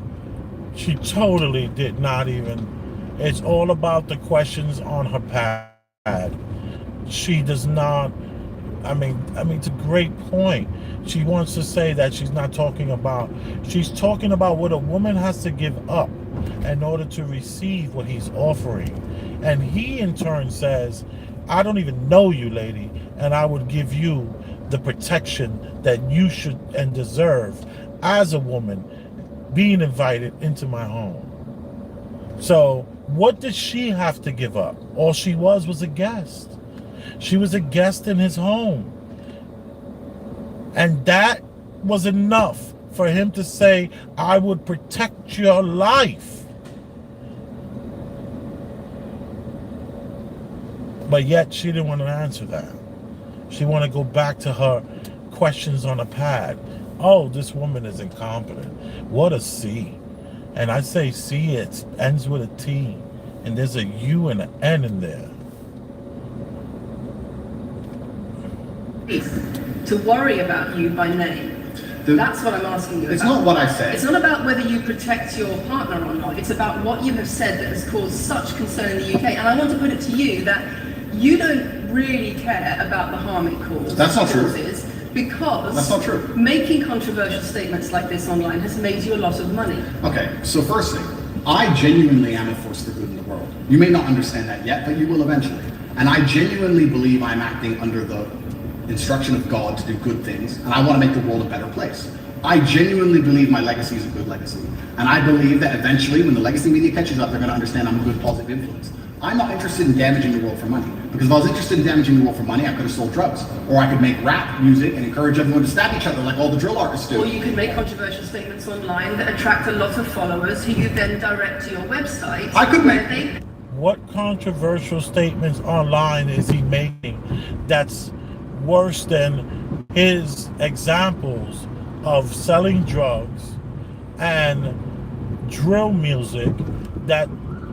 She totally did not even... It's all about the questions on her pad. She does not... I mean, it's a great point. She wants to say that she's not talking about... She's talking about what a woman has to give up in order to receive what he's offering. And he, in turn, says, I don't even know you, lady, and I would give you the protection that you should and deserve as a woman being invited into my home. So what did she have to give up? All she was a guest. She was a guest in his home. And that was enough for him to say, I would protect your life. But yet she didn't want to answer that. She wanted to go back to her questions on a pad. Oh, this woman is incompetent. What a C. And I say C, it ends with a T. And there's a U and an N in there. To worry about you by name. That's what I'm asking you about. It's not what I say. It's not about whether you protect your partner or not. It's about what you have said that has caused such concern in the UK. And I want to put it to you that you don't really care about the harm it causes. That's not true. Because that's not true. Making controversial statements like this online has made you a lot of money. Okay, so first thing, I genuinely am a force for good in the world. You may not understand that yet, but you will eventually. And I genuinely believe I'm acting under the instruction of God to do good things, and I want to make the world a better place. I genuinely believe my legacy is a good legacy. And I believe that eventually, when the legacy media catches up, they're going to understand I'm a good, positive influence. I'm not interested in damaging the world for money. Because if I was interested in damaging the world for money, I could have sold drugs. Or I could make rap music and encourage everyone to stab each other like all the drill artists do. Or you could make controversial statements online that attract a lot of followers who you then direct to your website. I could make... What controversial statements online is he making that's worse than his examples of selling drugs and drill music that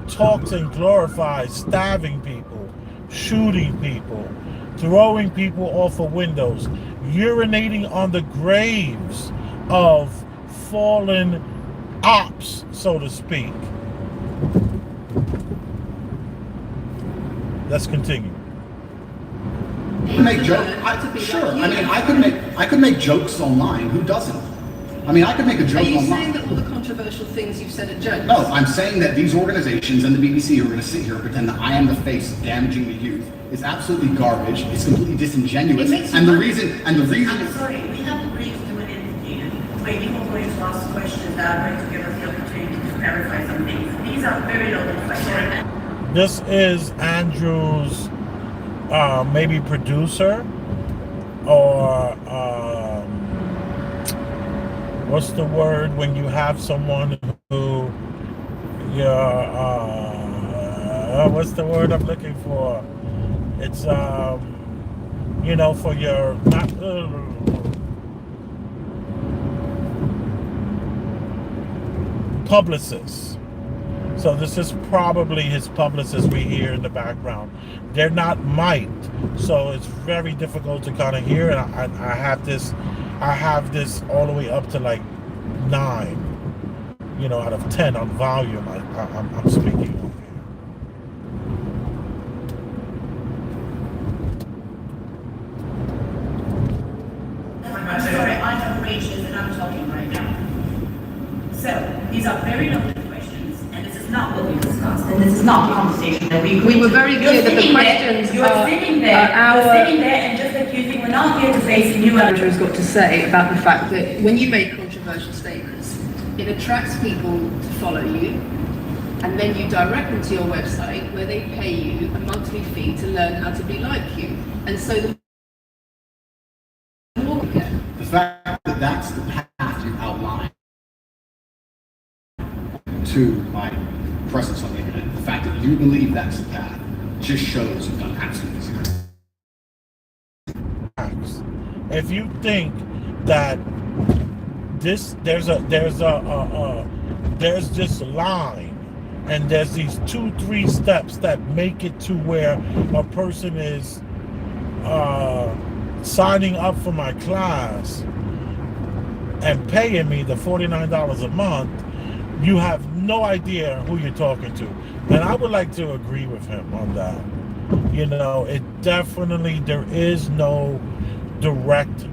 talks and glorifies stabbing people, shooting people, throwing people off of windows, urinating on the graves of fallen ops, so to speak. Let's continue. Make jokes. Sure. I mean, I could make jokes online. Who doesn't? I mean, I could make a joke online. Are you saying that all the controversial things you've said are jokes? No, I'm saying that these organizations and the BBC are going to sit here and pretend that I am the face of damaging the youth. It's absolutely garbage. It's completely disingenuous. And the reason. I'm sorry. We have agreed to an interview where you are going to ask questions that are going to give us the opportunity to clarify some things. These are very loaded questions. This is Andrew's maybe producer or what's the word when you have someone who what's the word I'm looking for? It's you know, for your not publicist. So this is probably his publicist we hear in the background. They're not mic'd, so it's very difficult to kind of hear. And I have this all the way up to like 9, you know, out of 10 on volume. I'm speaking over here. I'm sorry, I'm outrageous and I'm talking right now. So these are very loaded questions, and this is not what we discussed, and this is not the conversation that we agreed to. We were very clear that the questions you're sitting there and just accusing, we're not here to face you. Andrew's got to say about the fact that when you make controversial statements, it attracts people to follow you, and then you direct them to your website where they pay you a monthly fee to learn how to be like you. And so the more you get. The fact that that's the path you outline to my presence on the internet, the fact that you believe that's the path, just shows you've done absolutely zero. If you think that there's this line and there's these 2-3 steps that make it to where a person is signing up for my class and paying me the $49 a month, you have no idea who you're talking to. And I would like to agree with him on that. You know, it definitely, there is no direct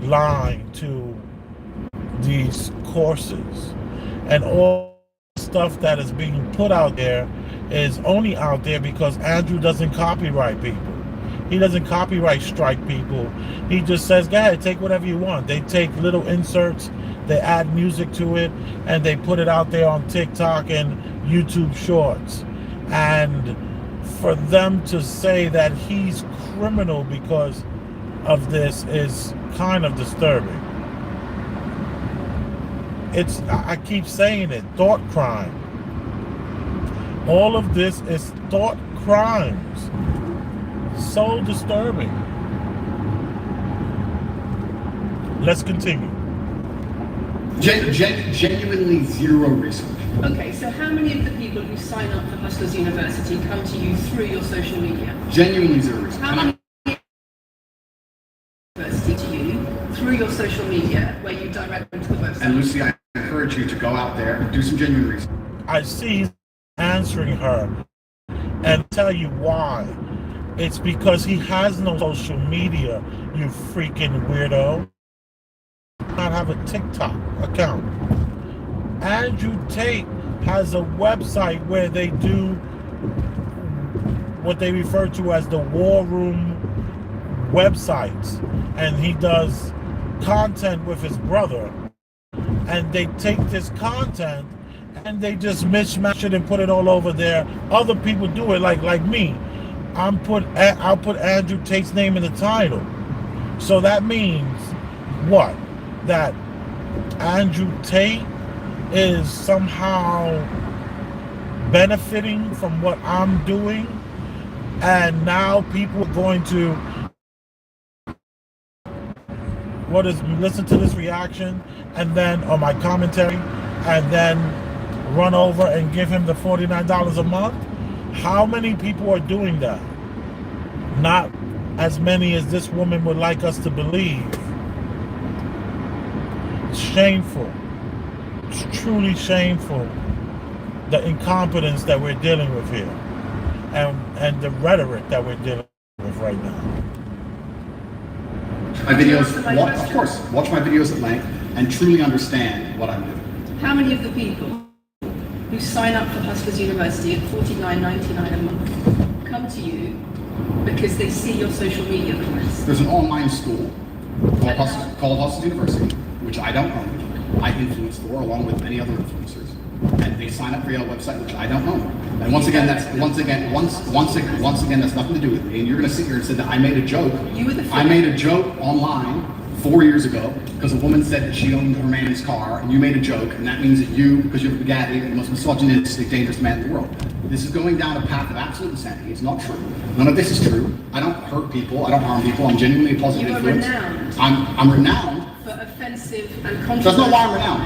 line to these courses, and all stuff that is being put out there is only out there because Andrew doesn't copyright people. He doesn't copyright strike people. He just says, go ahead, take whatever you want. They take little inserts, they add music to it, and they put it out there on TikTok and YouTube Shorts. And for them to say that he's criminal because of this is kind of disturbing. I keep saying it, thought crime. All of this is thought crimes. So disturbing. Let's continue. Genuinely zero research. Okay, so how many of the people who sign up for Hustlers University come to you through your social media? Genuinely zero research. How many university to you through your social media where you direct them to the website? And Lucy, I encourage you to go out there and do some genuine research. I see answering her and tell you why. It's because he has no social media, you freaking weirdo. Not have a TikTok account. Andrew Tate has a website where they do what they refer to as the war room websites, and he does content with his brother, and they take this content and they just mishmash it and put it all over there. Other people do it like me. I'll put Andrew Tate's name in the title. So that means what? That Andrew Tate is somehow benefiting from what I'm doing, and now people are going to listen to this reaction and then on my commentary and then run over and give him the $49 a month. How many people are doing that? Not as many as this woman would like us to believe. It's shameful. It's truly shameful, the incompetence that we're dealing with here, and the rhetoric that we're dealing with right now. My videos, of course, watch my videos at length and truly understand what I'm doing. How many of the people who sign up for Hustlers University at $49.99 a month come to you because they see your social media class? There's an online school called Hustlers University, which I don't own. I influence for, along with many other influencers, and they sign up for your website, which I don't own. And once again, that's nothing to do with me. And you're going to sit here and say that I made a joke. I made a joke online 4 years ago because a woman said that she owned her man's car, and you made a joke, and that means that you, because you're the Bugatti, are the most misogynistic, dangerous man in the world. This is going down a path of absolute insanity. It's not true. None of this is true. I don't hurt people. I don't harm people. I'm genuinely a positive influence. Renowned. I'm renowned. For offensive and controversial. That's not why I'm renowned.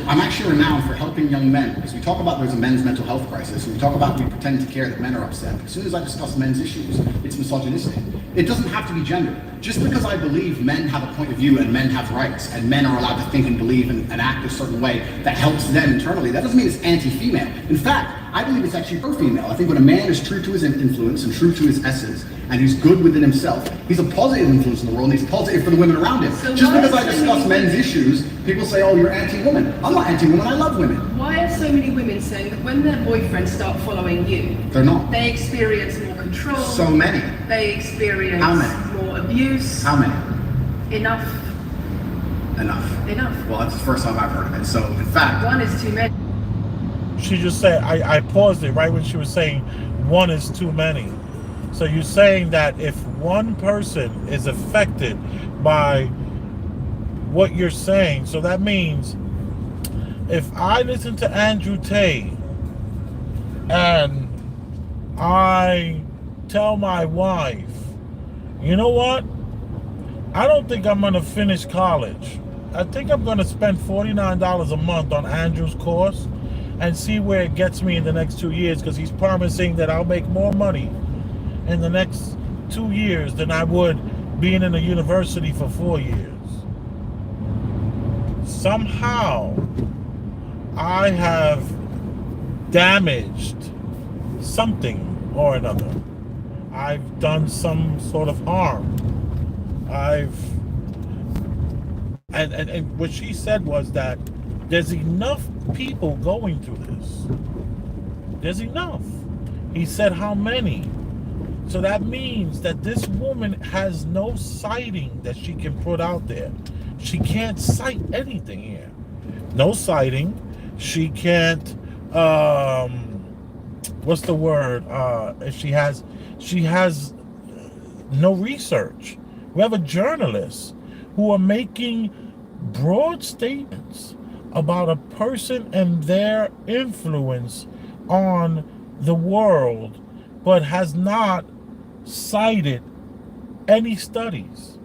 I'm actually renowned for helping young men. Because we talk about there's a men's mental health crisis, and we talk about we pretend to care that men are upset. As soon as I discuss men's issues, it's misogynistic. It doesn't have to be gender. Just because I believe men have a point of view and men have rights and men are allowed to think and believe and act a certain way that helps them internally, that doesn't mean it's anti-female. In fact, I believe it's actually pro-female. I think when a man is true to his influence and true to his essence, and he's good within himself, he's a positive influence in the world, and he's positive for the women around him. So just because I discuss men's issues, people say, oh, you're anti-woman. I'm not anti-woman, I love women. Why are so many women saying that when their boyfriends start following you, they're not. They experience more control. So many. They experience How many? more abuse. How many? Enough. Enough. Enough. Well, that's the first time I've heard of it. So, in fact... One is too many. she just said, I paused it right when she was saying one is too many. So you're saying that if one person is affected by what you're saying, so that means if I listen to Andrew Tate and I tell my wife, you know what? I don't think I'm going to finish college. I think I'm going to spend $49 a month on Andrew's course and see where it gets me in the next 2 years, because he's promising that I'll make more money in the next 2 years than I would being in a university for 4 years. Somehow I have damaged something or another. I've done some sort of harm. And what she said was that there's enough people going through this. There's enough. He said how many? So that means that this woman has no citing that she can put out there. She can't cite anything here. No citing. She can't, what's the word? She has no research. We have a journalist who are making broad statements about a person and their influence on the world, but has not cited any studies.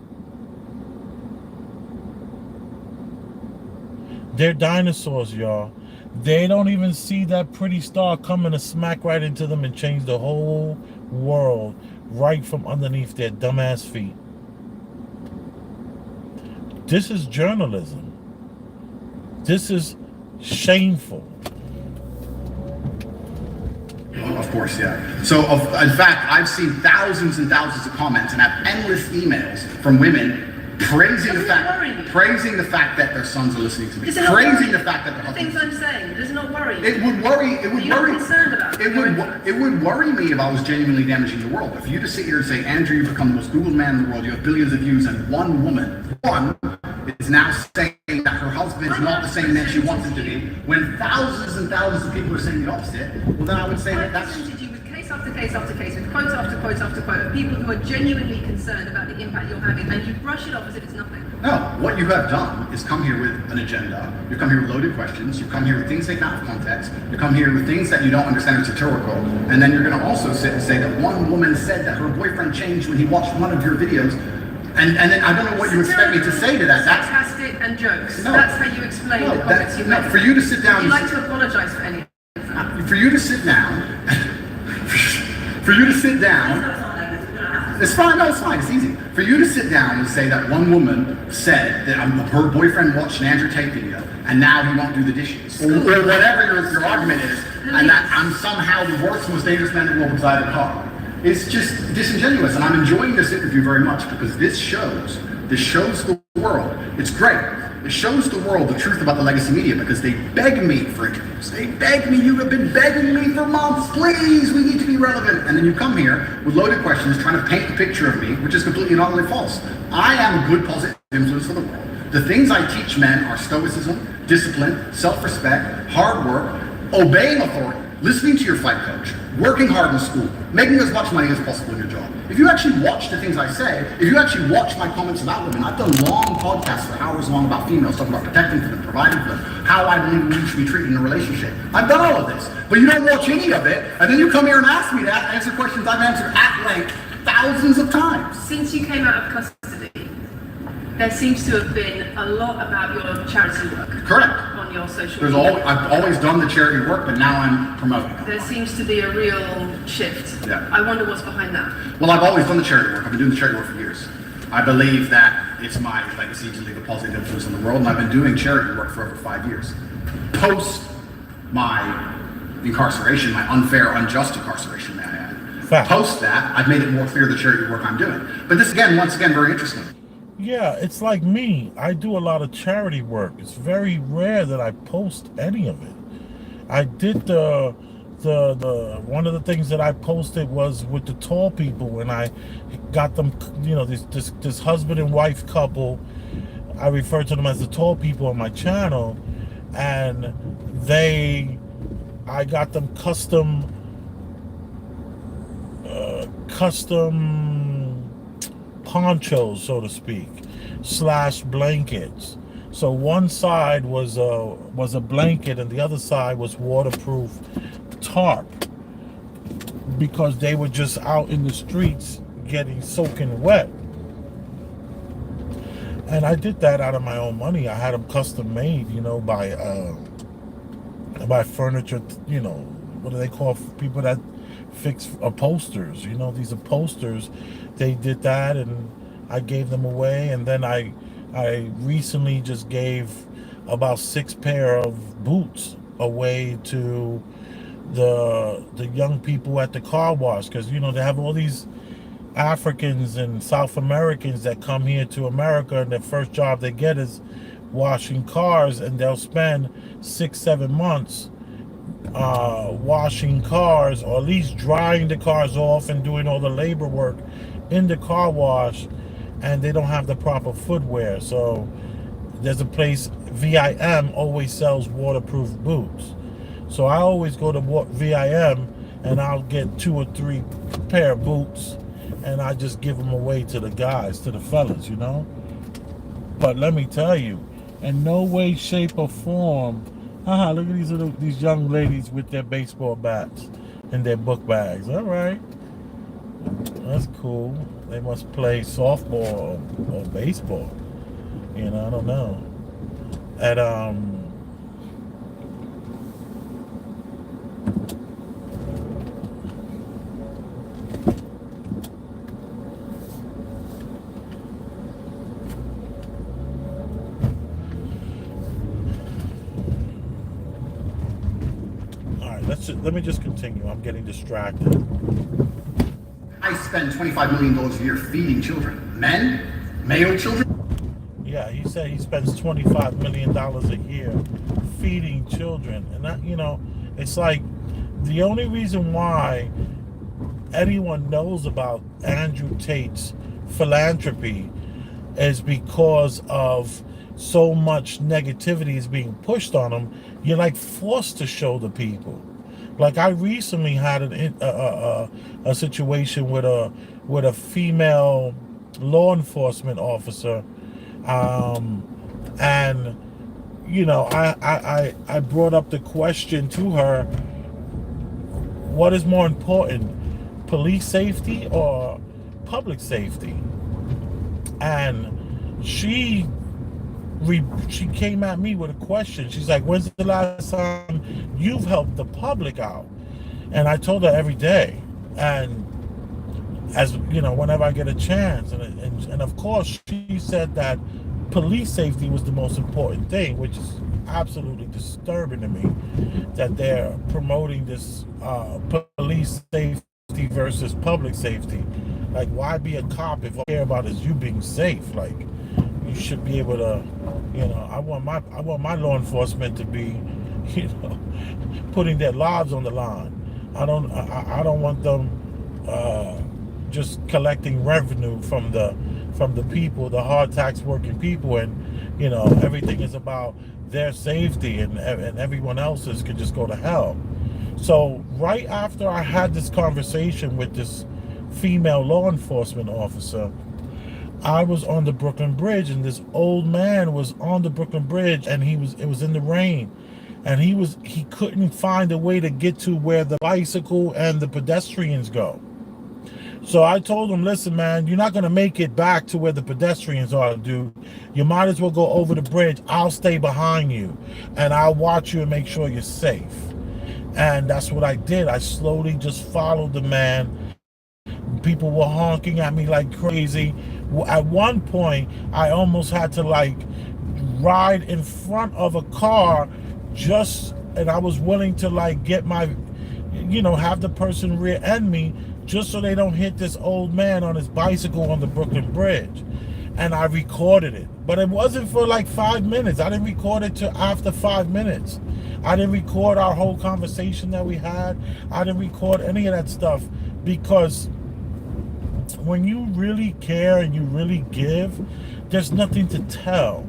They're dinosaurs, y'all. They don't even see that pretty star coming to smack right into them and change the whole world right from underneath their dumbass feet. This is journalism. This is shameful. Of course, yeah. So, in fact, I've seen thousands and thousands of comments and have endless emails from women praising the fact that their sons are listening to me, praising the fact that their husbands. The things I'm saying, does it not worry you? It would worry. It would You're worry. not concerned about it. It would worry me if I was genuinely damaging the world. But for you to sit here and say, Andrew, you've become the most Googled man in the world. You have billions of views, and one woman, is now saying that her husband is not the same man she wants him to be, when thousands and thousands of people are saying the opposite. Well, then I would say that that's. You with case after case after case, with quote after quote after quote, of people who are genuinely concerned about the impact you're having, and you brush it off as if it's nothing. No, what you have done is come here with an agenda. You come here with loaded questions. You come here with things taken out of context. You come here with things that you don't understand are satirical. And then you're going to also sit and say that one woman said that her boyfriend changed when he watched one of your videos. And then I don't know what you expect me to say to that. That's sarcastic and jokes. No. That's how you explain the comments you make. For you to sit down. Would you like to apologise for any? For you to sit down. For you to sit down. It's fine. No, it's fine. It's easy. For you to sit down and say that one woman said that her boyfriend watched an Andrew Tate video and now he won't do the dishes, or whatever your argument is, and that I'm somehow the worst, most dangerous man in the world because I have a car. It's just disingenuous, and I'm enjoying this interview very much because this shows the world. It's great. It shows the world the truth about the legacy media because they beg me for interviews. They beg me. You have been begging me for months. Please, we need to be relevant. And then you come here with loaded questions trying to paint a picture of me, which is completely and utterly false. I am a good positive influence for the world. The things I teach men are stoicism, discipline, self-respect, hard work, obeying authority, listening to your flight coach, working hard in school, making as much money as possible in your job. If you actually watch the things I say, if you actually watch my comments about women, I've done long podcasts for hours long about females, talking about protecting for them, providing for them, how I believe women should be treated in a relationship. I've done all of this, but you don't watch any of it, and then you come here and ask me to answer questions I've answered at length thousands of times. Since you came out of custody, there seems to have been a lot about your charity work. Correct. On your social media. I've always done the charity work, but now I'm promoting it. There seems to be a real shift. Yeah. I wonder what's behind that. Well, I've always done the charity work. I've been doing the charity work for years. I believe that it's my legacy to leave a positive influence on the world, and I've been doing charity work for over 5 years. Post my incarceration, my unfair, unjust incarceration, may I add. Fact. Post that, I've made it more clear the charity work I'm doing. But this, again, once again, very interesting. Yeah, it's like me. I do a lot of charity work. It's very rare that I post any of it. I did the one of the things that I posted was with the tall people when I got them, you know, this husband and wife couple. I refer to them as the tall people on my channel, and they I got them custom ponchos, so to speak, slash blankets. So one side was a blanket and the other side was waterproof tarp, because they were just out in the streets getting soaking wet. And I did that out of my own money. I had them custom made, by furniture, what do they call people that fix upholsters? These upholsters, they did that, and I gave them away. And then I recently just gave about 6 pair of boots away to the young people at the car wash, because they have all these Africans and South Americans that come here to America, and their first job they get is washing cars, and they'll spend 6-7 months washing cars, or at least drying the cars off and doing all the labor work in the car wash, and they don't have the proper footwear. So there's a place, VIM always sells waterproof boots, so I always go to VIM and I'll get 2 or 3 pair of boots, and I just give them away to the guys, to the fellas, But let me tell you, in no way, shape, or form, look at these young ladies with their baseball bats and their book bags. All right, that's cool. They must play softball or baseball. I don't know. Let me just continue. I'm getting distracted. I spend $25 million a year feeding children. Male children. Yeah, he said he spends $25 million a year feeding children. And that, it's like the only reason why anyone knows about Andrew Tate's philanthropy is because of so much negativity is being pushed on him. You're like forced to show the people. Like I recently had a situation with a female law enforcement officer, and I brought up the question to her: what is more important, police safety or public safety? And she came at me with a question. She's like, when's the last time you've helped the public out? And I told her every day, and as whenever I get a chance. And of course she said that police safety was the most important thing, which is absolutely disturbing to me, that they're promoting this police safety versus public safety. Like, why be a cop if all I care about is you being safe? Like, you should be able to, I want my law enforcement to be, putting their lives on the line. I don't want them just collecting revenue from the people, the hard tax working people, and everything is about their safety, and everyone else's could just go to hell. So right after I had this conversation with this female law enforcement officer, I was on the Brooklyn Bridge, and this old man was on the Brooklyn Bridge, and it was in the rain, and he couldn't find a way to get to where the bicycle and the pedestrians go. So I told him, listen, man, you're not going to make it back to where the pedestrians are, dude. You might as well go over the bridge. I'll stay behind you, and I'll watch you and make sure you're safe. And that's what I did. I slowly just followed the man. People were honking at me like crazy. At one point, I almost had to ride in front of a car and I was willing to get my, have the person rear end me just so they don't hit this old man on his bicycle on the Brooklyn Bridge. And I recorded it. But it wasn't for 5 minutes. I didn't record it till after 5 minutes. I didn't record our whole conversation that we had. I didn't record any of that stuff, because when you really care and you really give, there's nothing to tell.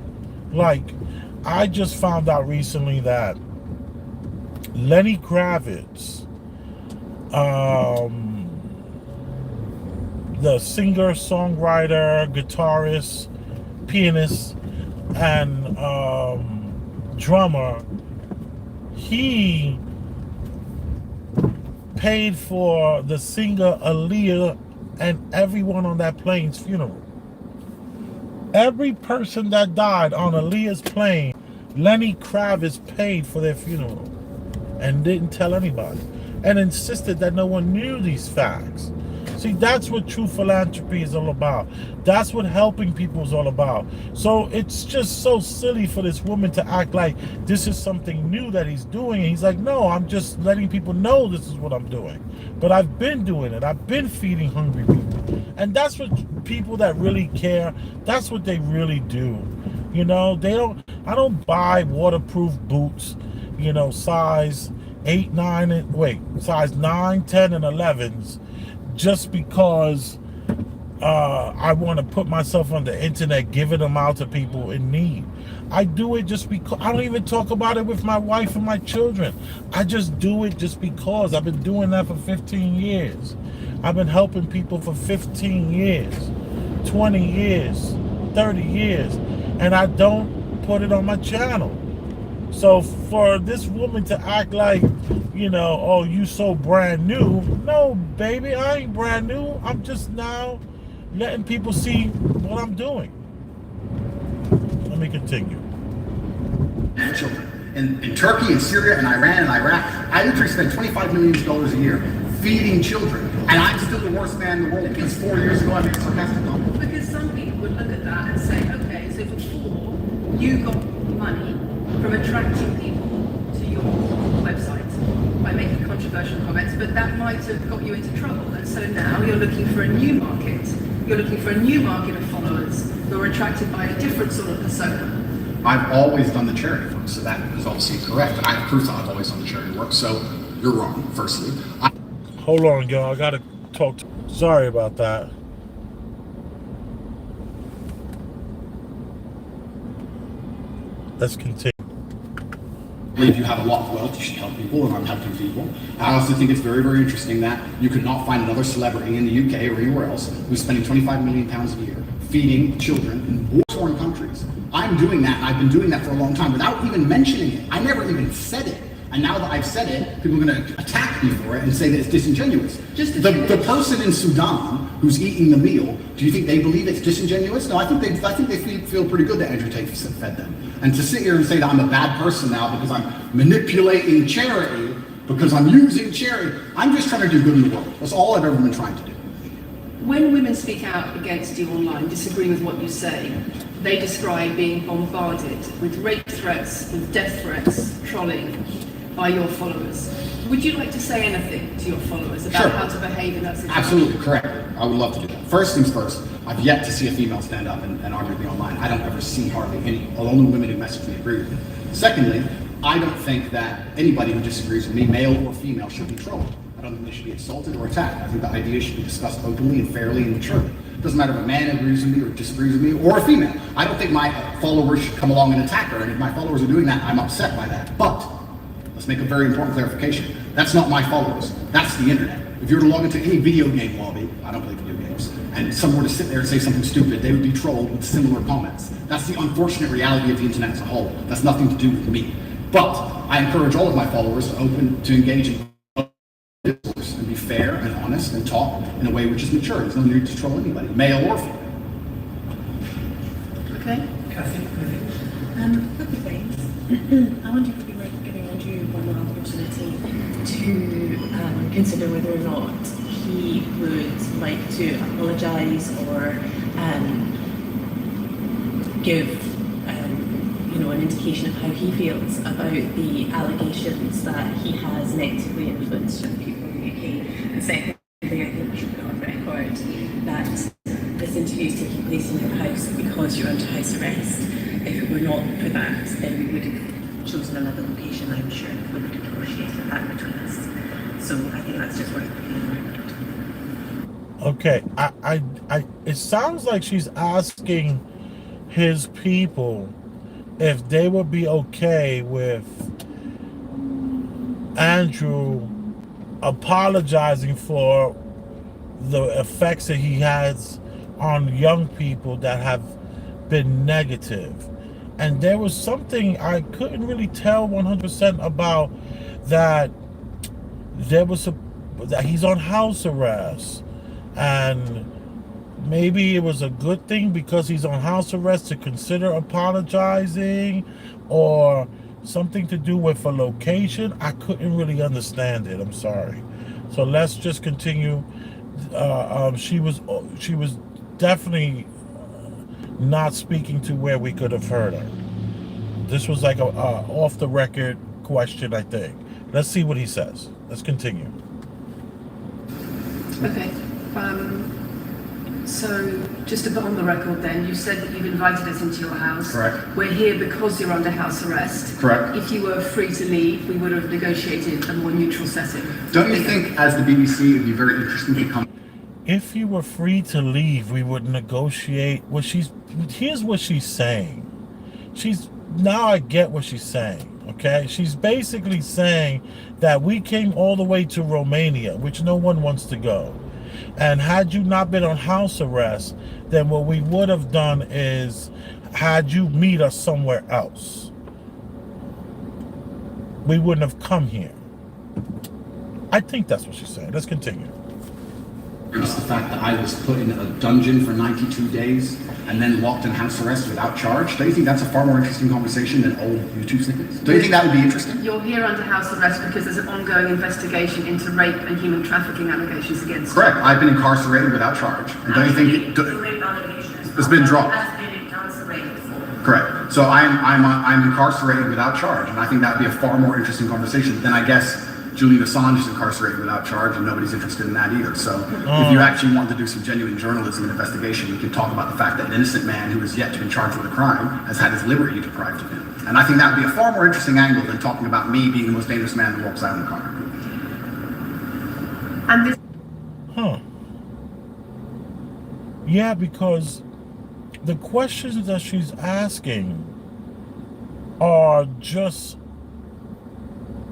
I just found out recently that Lenny Kravitz, the singer, songwriter, guitarist, pianist, and drummer, he paid for the singer Aaliyah and everyone on that plane's funeral. Every person that died on Aaliyah's plane, Lenny Kravitz paid for their funeral and didn't tell anybody and insisted that no one knew these facts. See, that's what true philanthropy is all about. That's what helping people is all about. So it's just so silly for this woman to act like this is something new that he's doing. And he's like, no, I'm just letting people know this is what I'm doing. But I've been doing it. I've been feeding hungry people. And that's what people that really care, that's what they really do. You know, I don't buy waterproof boots, you know, size 8, 9, size 9, 10, and 11s. Just because I want to put myself on the internet giving them out to people in need. I do it just because. I don't even talk about it with my wife and my children. I just do it just because. I've been doing that for 15 years. I've been helping people for 15 years, 20 years, 30 years, and I don't put it on my channel. So for this woman to act like, you know, oh, you so brand new. No, baby, I ain't brand new. I'm just now letting people see what I'm doing. Let me continue. And children. In Turkey and Syria and Iran and Iraq, I literally spend $25 million a year feeding children. And I'm still the worst man in the world because 4 years ago I made a sarcastic comment. Because some people would look at that and say, okay, so before you got money from attracting people to your website by making controversial comments, but that might have got you into trouble. And so now you're looking for a new market. You're looking for a new market of followers who are attracted by a different sort of persona. I've always done the charity work, so that is obviously correct. And I have proof that I've always done the charity work, so you're wrong, firstly. Hold on, y'all. I got to talk. Sorry about that. Let's continue. I believe you have a lot of wealth, you should help people, and I'm helping people. I also think it's very, very interesting that you could not find another celebrity in the UK or anywhere else who's spending £25 million a year feeding children in war-torn countries. I'm doing that, and I've been doing that for a long time without even mentioning it. I never even said it. And now that I've said it, people are going to attack me for it and say that it's disingenuous. The person in Sudan who's eating the meal, do you think they believe it's disingenuous? No, I think they feel pretty good that Andrew Tate fed them. And to sit here and say that I'm a bad person now because I'm manipulating charity, because I'm using charity, I'm just trying to do good in the world. That's all I've ever been trying to do. When women speak out against you online, disagreeing with what you say, they describe being bombarded with rape threats, with death threats, trolling by your followers. Would you like to say anything to your followers about how to behave in that situation? Absolutely, correct. I would love to do that. First things first, I've yet to see a female stand up and argue with me online. I don't ever see hardly any, only women who message me agree with me. Secondly, I don't think that anybody who disagrees with me, male or female, should be trolled. I don't think they should be insulted or attacked. I think the ideas should be discussed openly and fairly and maturely. It doesn't matter if a man agrees with me or disagrees with me, or a female. I don't think my followers should come along and attack her, and if my followers are doing that, I'm upset by that. But let's make a very important clarification. That's not my followers. That's the internet. If you were to log into any video game lobby, I don't play video games, and someone were to sit there and say something stupid, they would be trolled with similar comments. That's the unfortunate reality of the internet as a whole. That's nothing to do with me. But I encourage all of my followers to engage in discourse and be fair and honest and talk in a way which is mature. There's no need to troll anybody, male or female. Okay. Couple of things. I wonder if we might be giving Andrew one more opportunity to consider whether or not he would like to apologise or give an indication of how he feels about the allegations that he has negatively influenced young people in the UK. And secondly, I think we should put on record that this interview is taking place in your house because you're under house arrest. If it were not for that, then we would have chosen another location, I'm sure, if we would have negotiated that between us. So I think that's just worth putting on record. Okay, I it sounds like she's asking his people if they would be okay with Andrew apologizing for the effects that he has on young people that have been negative. And there was something I couldn't really tell 100% about, that there was that he's on house arrest, and maybe it was a good thing because he's on house arrest to consider apologizing, or something to do with a location. I couldn't really understand it. I'm sorry. So let's just continue. She was definitely not speaking to where we could have heard her. This was like a off the record question, I think. Let's see what he says. Let's continue. Okay. So, just to put on the record then, you said that you've invited us into your house. Correct. We're here because you're under house arrest. Correct. If you were free to leave, we would have negotiated a more neutral setting. Don't you think, as the BBC, it would be very interesting to come? If you were free to leave, we would negotiate. Here's what she's saying. Now I get what she's saying. Okay, she's basically saying that we came all the way to Romania, which no one wants to go. And had you not been on house arrest, then what we would have done is had you meet us somewhere else. We wouldn't have come here. I think that's what she's saying. Let's continue. It's the fact that I was put in a dungeon for 92 days and then locked in house arrest without charge. Don't you think that's a far more interesting conversation than old YouTube snippets? Don't you think that would be interesting? You're here under house arrest because there's an ongoing investigation into rape and human trafficking allegations against you. Correct. I've been incarcerated without charge. And don't you think it's been dropped? Correct. So I'm incarcerated without charge, and I think that would be a far more interesting conversation than, I guess, Julian Assange is incarcerated without charge, and nobody's interested in that either. So if you actually want to do some genuine journalism and investigation, we can talk about the fact that an innocent man who is yet to be charged with a crime has had his liberty deprived of him. And I think that would be a far more interesting angle than talking about me being the most dangerous man who walks out in the car. And this Yeah, because the questions that she's asking are just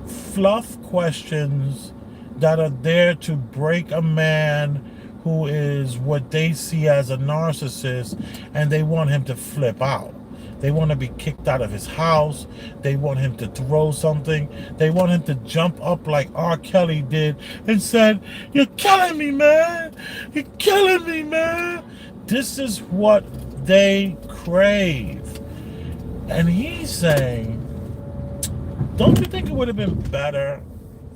fluff questions that are there to break a man who is what they see as a narcissist, and they want him to flip out. They want to be kicked out of his house. They want him to throw something. They want him to jump up like R. Kelly did and said, "You're killing me, man. You're killing me, man." This is what they crave. And he's saying, don't you think it would have been better,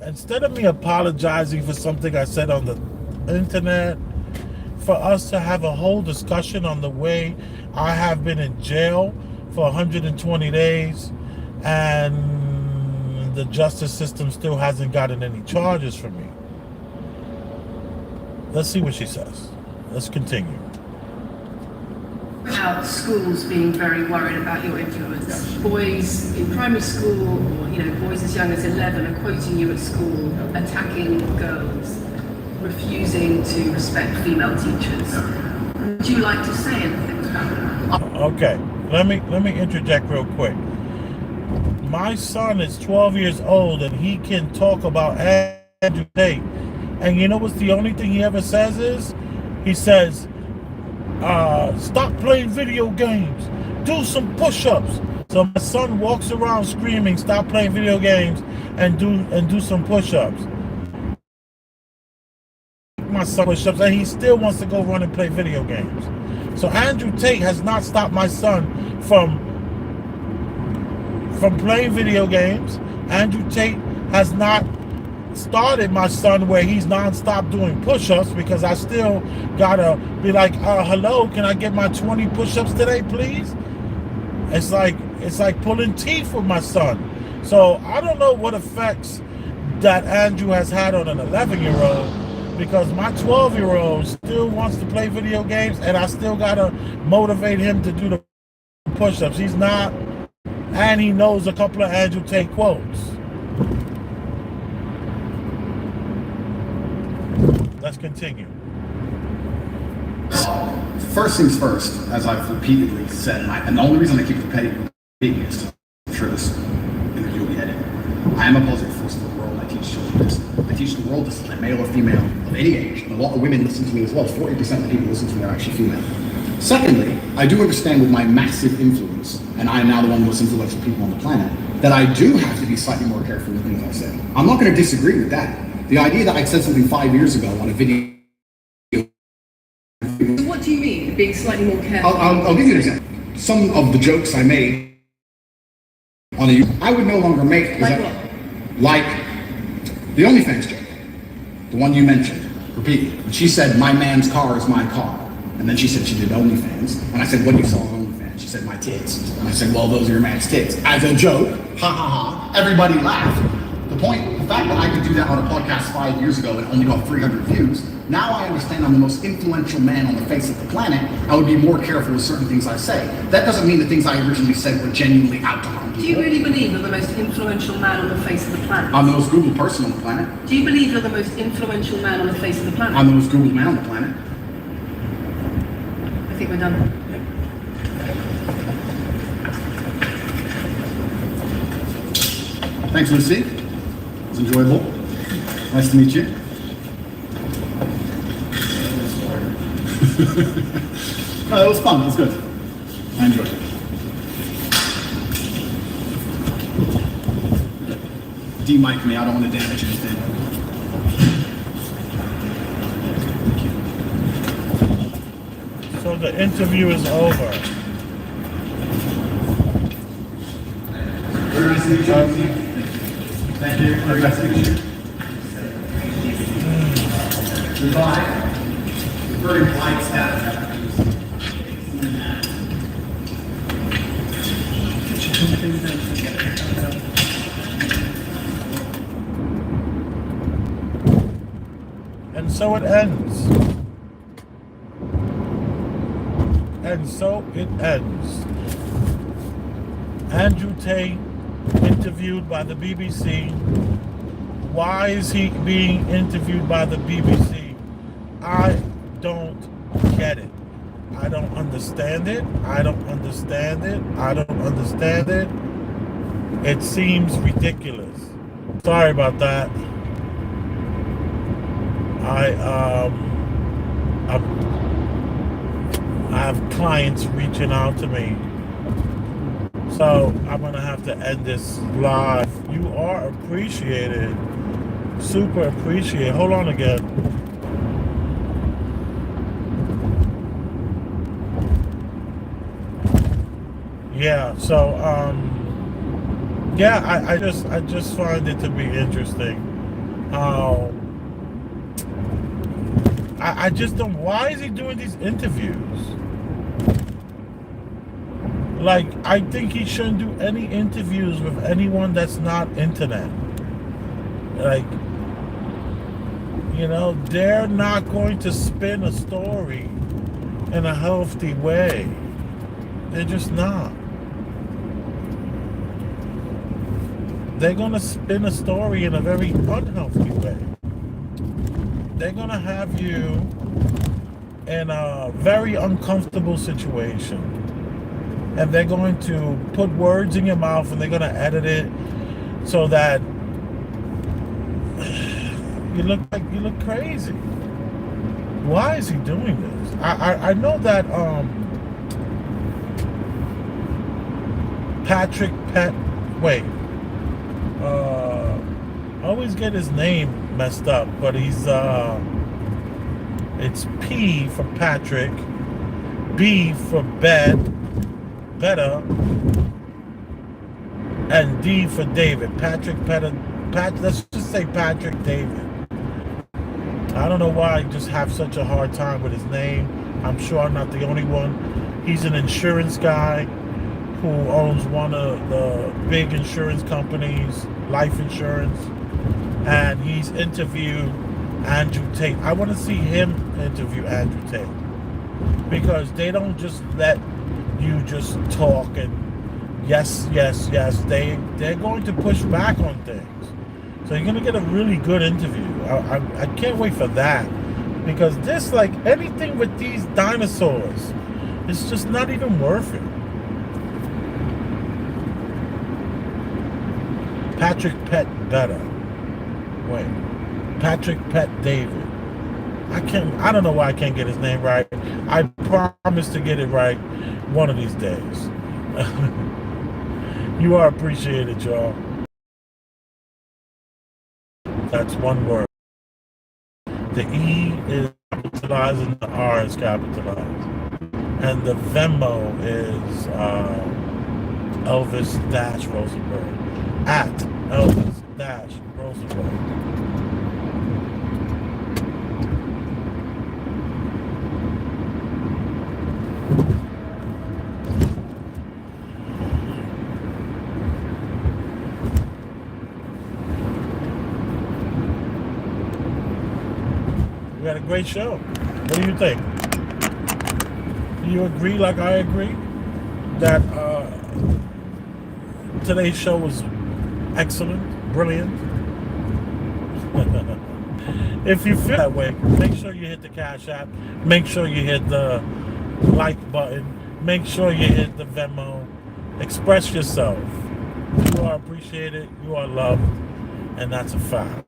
instead of me apologizing for something I said on the internet, for us to have a whole discussion on the way I have been in jail for 120 days and the justice system still hasn't gotten any charges for me? Let's see what she says. Let's continue. about schools being very worried about your influence. Boys in primary school, or boys as young as 11 are quoting you at school, attacking girls, refusing to respect female teachers. Would you like to say anything about that? Okay, let me interject real quick. My son is 12 years old and he can talk about Andrew Tate. And you know what's the only thing he ever says is, he says, stop playing video games, do some push-ups. So my son walks around screaming, stop playing video games and do some push-ups. My son push-ups, and he still wants to go run and play video games. So Andrew Tate has not stopped my son from playing video games. Andrew Tate has not started my son where he's non-stop doing push-ups, because I still gotta be like, hello, can I get my 20 push-ups today, please? It's like pulling teeth with my son. So I don't know what effects that Andrew has had on an 11-year-old, because my 12-year-old still wants to play video games and I still gotta motivate him to do the push-ups. He's not, and he knows a couple of Andrew Tate quotes. Let's continue. First things first, as I've repeatedly said, and the only reason I keep repeating is to ensure this interview will be edited. I am a positive force for the world. I teach the world discipline, male or female, of any age. And a lot of women listen to me as well. 40% of the people who listen to me are actually female. Secondly, I do understand with my massive influence, and I am now the one of the most influential people on the planet, that I do have to be slightly more careful with things I say. I'm not going to disagree with that. The idea that I said something 5 years ago on a video. What do you mean, being slightly more careful? I'll give you an example. Some of the jokes I made on the I would no longer make. Like what? Like the OnlyFans joke, the one you mentioned, repeatedly. And she said, "My man's car is my car." And then she said she did OnlyFans. And I said, "What do you sell on OnlyFans?" She said, "My tits." And I said, "Well, those are your man's tits." As a joke, ha ha ha. Everybody laughed. The fact that I could do that on a podcast 5 years ago and only got 300 views, now I understand I'm the most influential man on the face of the planet. I would be more careful with certain things I say. That doesn't mean the things I originally said were genuinely out to harm people. Do you really believe you're the most influential man on the face of the planet? I'm the most Googled person on the planet. Do you believe you're the most influential man on the face of the planet? I'm the most Googled man on the planet. I think we're done. Thanks, Lucy. It was enjoyable. Nice to meet you. No, it was fun. It was good. I enjoyed it. De-mic me. I don't want to damage anything. So the interview is over. Very nice to meet you. Thank you. Very nice to meet you. Goodbye. Very polite staff. And so it ends. And so it ends. Andrew Tate interviewed by the BBC. Why is he being interviewed by the BBC? I don't get it. I don't understand it. I don't understand it. I don't understand it. It seems ridiculous. Sorry about that. I have clients reaching out to me. So I'm gonna have to end this live. You are appreciated. Super appreciated. Hold on again. Yeah, so yeah, I just find it to be interesting. I just don't. Why is he doing these interviews? Like, I think he shouldn't do any interviews with anyone that's not internet. Like, you know, they're not going to spin a story in a healthy way. They're just not. They're going to spin a story in a very unhealthy way. They're going to have you in a very uncomfortable situation. And they're going to put words in your mouth and they're going to edit it so that you look crazy. Why is he doing this? I know that Patrick Pet, wait, I always get his name messed up, but he's it's P for Patrick, B for better, and D for David. Patrick Petter, let's just say Patrick David. I don't know why I just have such a hard time with his name. I'm sure I'm not the only one. He's an insurance guy who owns one of the big insurance companies, life insurance, and he's interviewed Andrew Tate. I want to see him interview Andrew Tate because they don't just let you just talk and yes. They're going to push back on things. So you're going to get a really good interview. I can't wait for that because this, like anything with these dinosaurs, it's just not even worth it. Patrick Pet better. Wait. Patrick Pet David. I don't know why I can't get his name right. I promise to get it right one of these days. You are appreciated, y'all. That's one word. The E is capitalized and the R is capitalized. And the Venmo is Elvis-Rosenberg. At Elvis-Rosenberg. We had a great show. What do you think? Do you agree like I agree that today's show was excellent, brilliant? If you feel that way, make sure you hit the Cash App. Make sure you hit the like button. Make sure you hit the Venmo. Express yourself. You are appreciated. You are loved. And that's a fact.